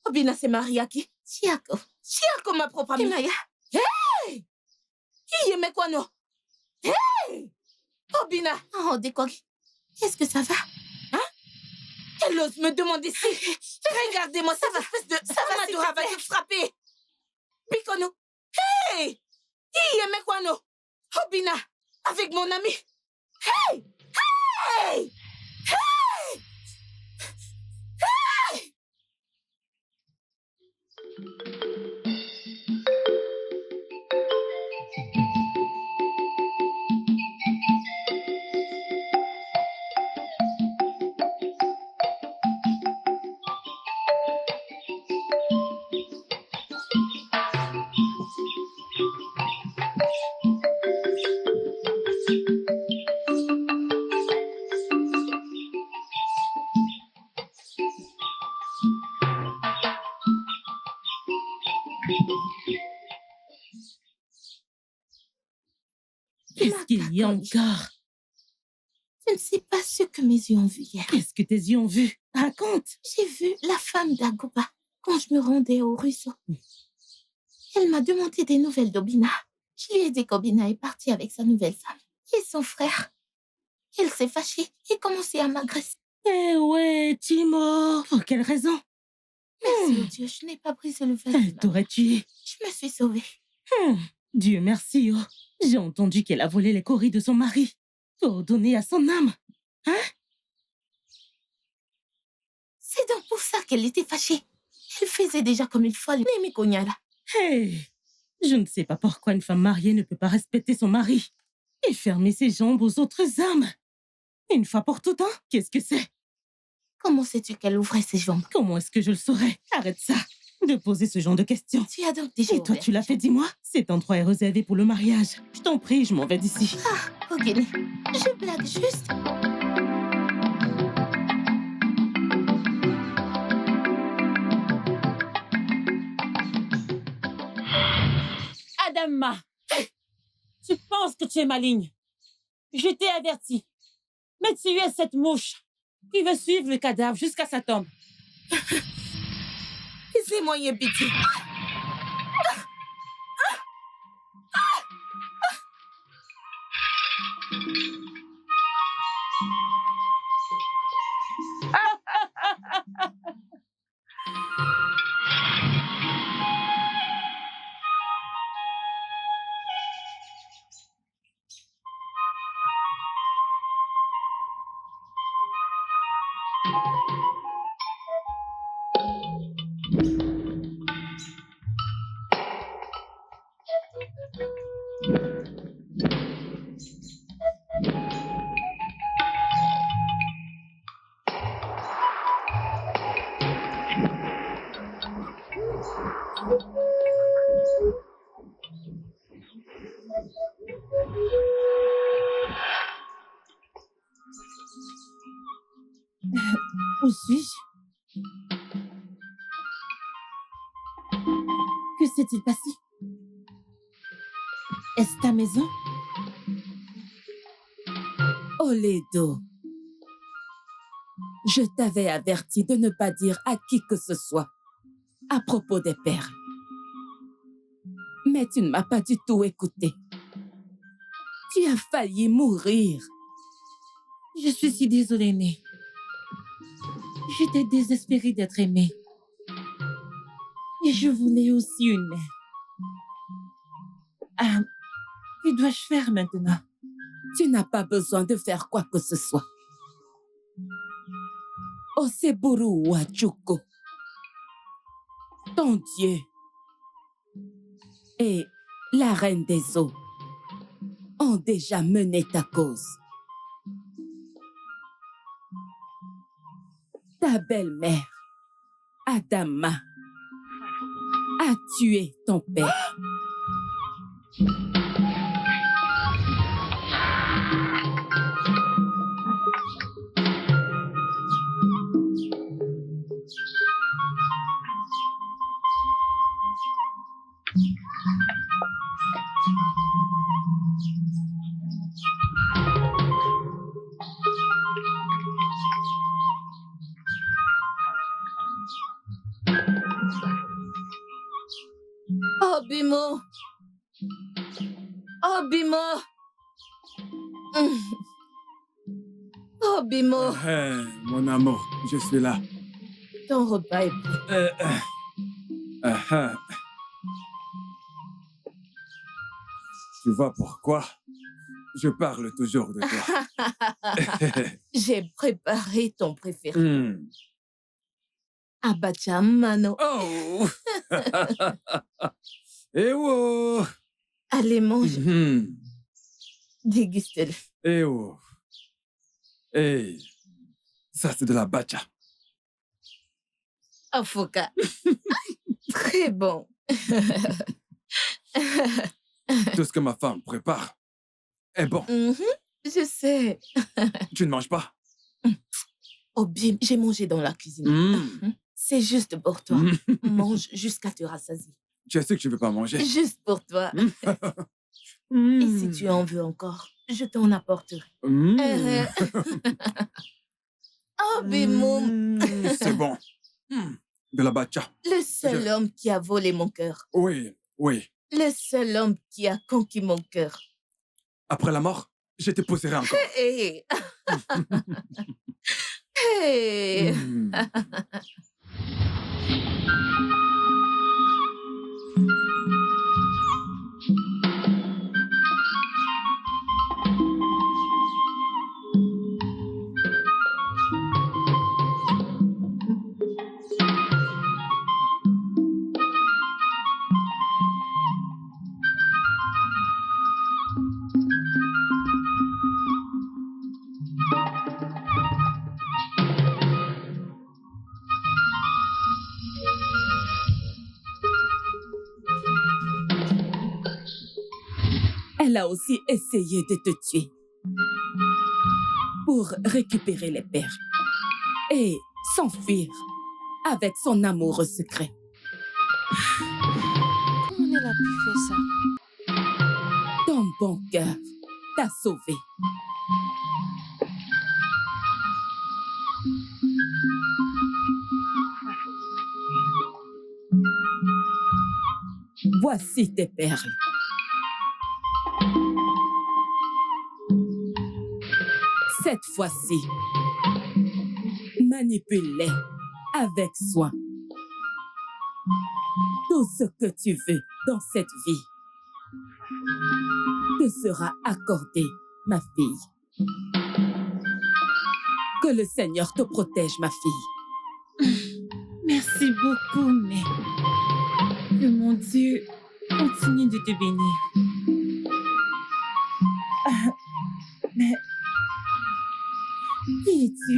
Obina s'est marié à qui? Chiako. Chiako, ma propre amie. Timaya. Hey! Qui aimait quoi, non? Hey! Obina! Oh, Dekogi. Qu'est-ce que ça va? Elle ose me demander si... Regardez-moi, cette espèce de... Ça va, Madura va te frapper. Bikono. Hey! Qui aimait quoi, non? Obina, avec mon ami. Hey! Hey! Hey! Hey! Qu'est-ce qu'il y a encore? Je ne sais pas ce que mes yeux ont vu hier. Qu'est-ce que tes yeux ont vu? Raconte. J'ai vu la femme d'Agoba quand je me rendais au ruisseau. Elle m'a demandé des nouvelles d'Obina. Je lui ai dit qu'Obina est partie avec sa nouvelle femme et son frère. Elle s'est fâchée et commencé à m'agresser. Eh ouais, Timo. Pour quelle raison? Merci au Dieu, je n'ai pas brisé le verre. Elle t'aurait tué. Je me suis sauvée. Dieu merci, oh. J'ai entendu qu'elle a volé les coris de son mari pour donner à son âme. Hein? C'est donc pour ça qu'elle était fâchée. Elle faisait déjà comme une folle, mais Konyala. Hey, je ne sais pas pourquoi une femme mariée ne peut pas respecter son mari et fermer ses jambes aux autres âmes. Une fois pour toutes, hein? Qu'est-ce que c'est? Comment sais-tu qu'elle ouvrait ses jambes? Comment est-ce que je le saurais? Arrête ça, de poser ce genre de questions. Tu as donc déjà Et toi, ouvert. tu l'as fait, dis-moi? Cet endroit est réservé pour le mariage. Je t'en prie, je m'en vais d'ici. Ogeni, je blague juste. Adama, tu penses que tu es maligne. Je t'ai averti. Mais tu es cette mouche qui veut suivre le cadavre jusqu'à sa tombe. Laissez-moi y pitié. Où suis-je? Que s'est-il passé? Est-ce ta maison? Oledo, je t'avais averti de ne pas dire à qui que ce soit à propos des perles. Mais tu ne m'as pas du tout écouté. Tu as failli mourir. Je suis si désolée, aimée. J'étais désespérée d'être aimée. Et je voulais aussi une mère. Ah, que dois-je faire maintenant? Tu n'as pas besoin de faire quoi que ce soit. Oseburu Wachuko, ton Dieu, et la Reine des Eaux ont déjà mené ta cause. Ta belle-mère, Adama, a tué ton père. Bimo. Oh, Bimo. Oh, Bimo. Mon amour, je suis là. Ton repas est prêt. Tu vois pourquoi je parle toujours de toi. J'ai préparé ton préféré. Hmm. Abacha Mano. Oh! Eh oh! Allez, mange. Mhm. Déguste-le. Eh oh! Hey! Ça, c'est de la bacha. Afoka. Très bon. Tout ce que ma femme prépare est bon. Je sais. Tu ne manges pas? Oh, Bim, j'ai mangé dans la cuisine. Mm. C'est juste pour toi. Mm. Mange jusqu'à te rassasier. Tu sais que je ne veux pas manger. Juste pour toi. Mm. Et si tu en veux encore, je t'en apporterai. Mm. Oh, Bimoum. C'est bon. Mm. De la bacha. Le seul homme qui a volé mon cœur. Oui, oui. Le seul homme qui a conquis mon cœur. Après la mort, je t'épouserai encore. Hey. Hey. Mm. Elle a aussi essayé de te tuer pour récupérer les perles et s'enfuir avec son amoureux secret. Comment elle a pu faire ça? Ton bon cœur t'a sauvé. Voici tes perles. Cette fois-ci, manipule-les avec soin. Tout ce que tu veux dans cette vie te sera accordé, ma fille. Que le Seigneur te protège, ma fille. Merci beaucoup, mais que mon Dieu continue de te bénir. Mais qui es-tu?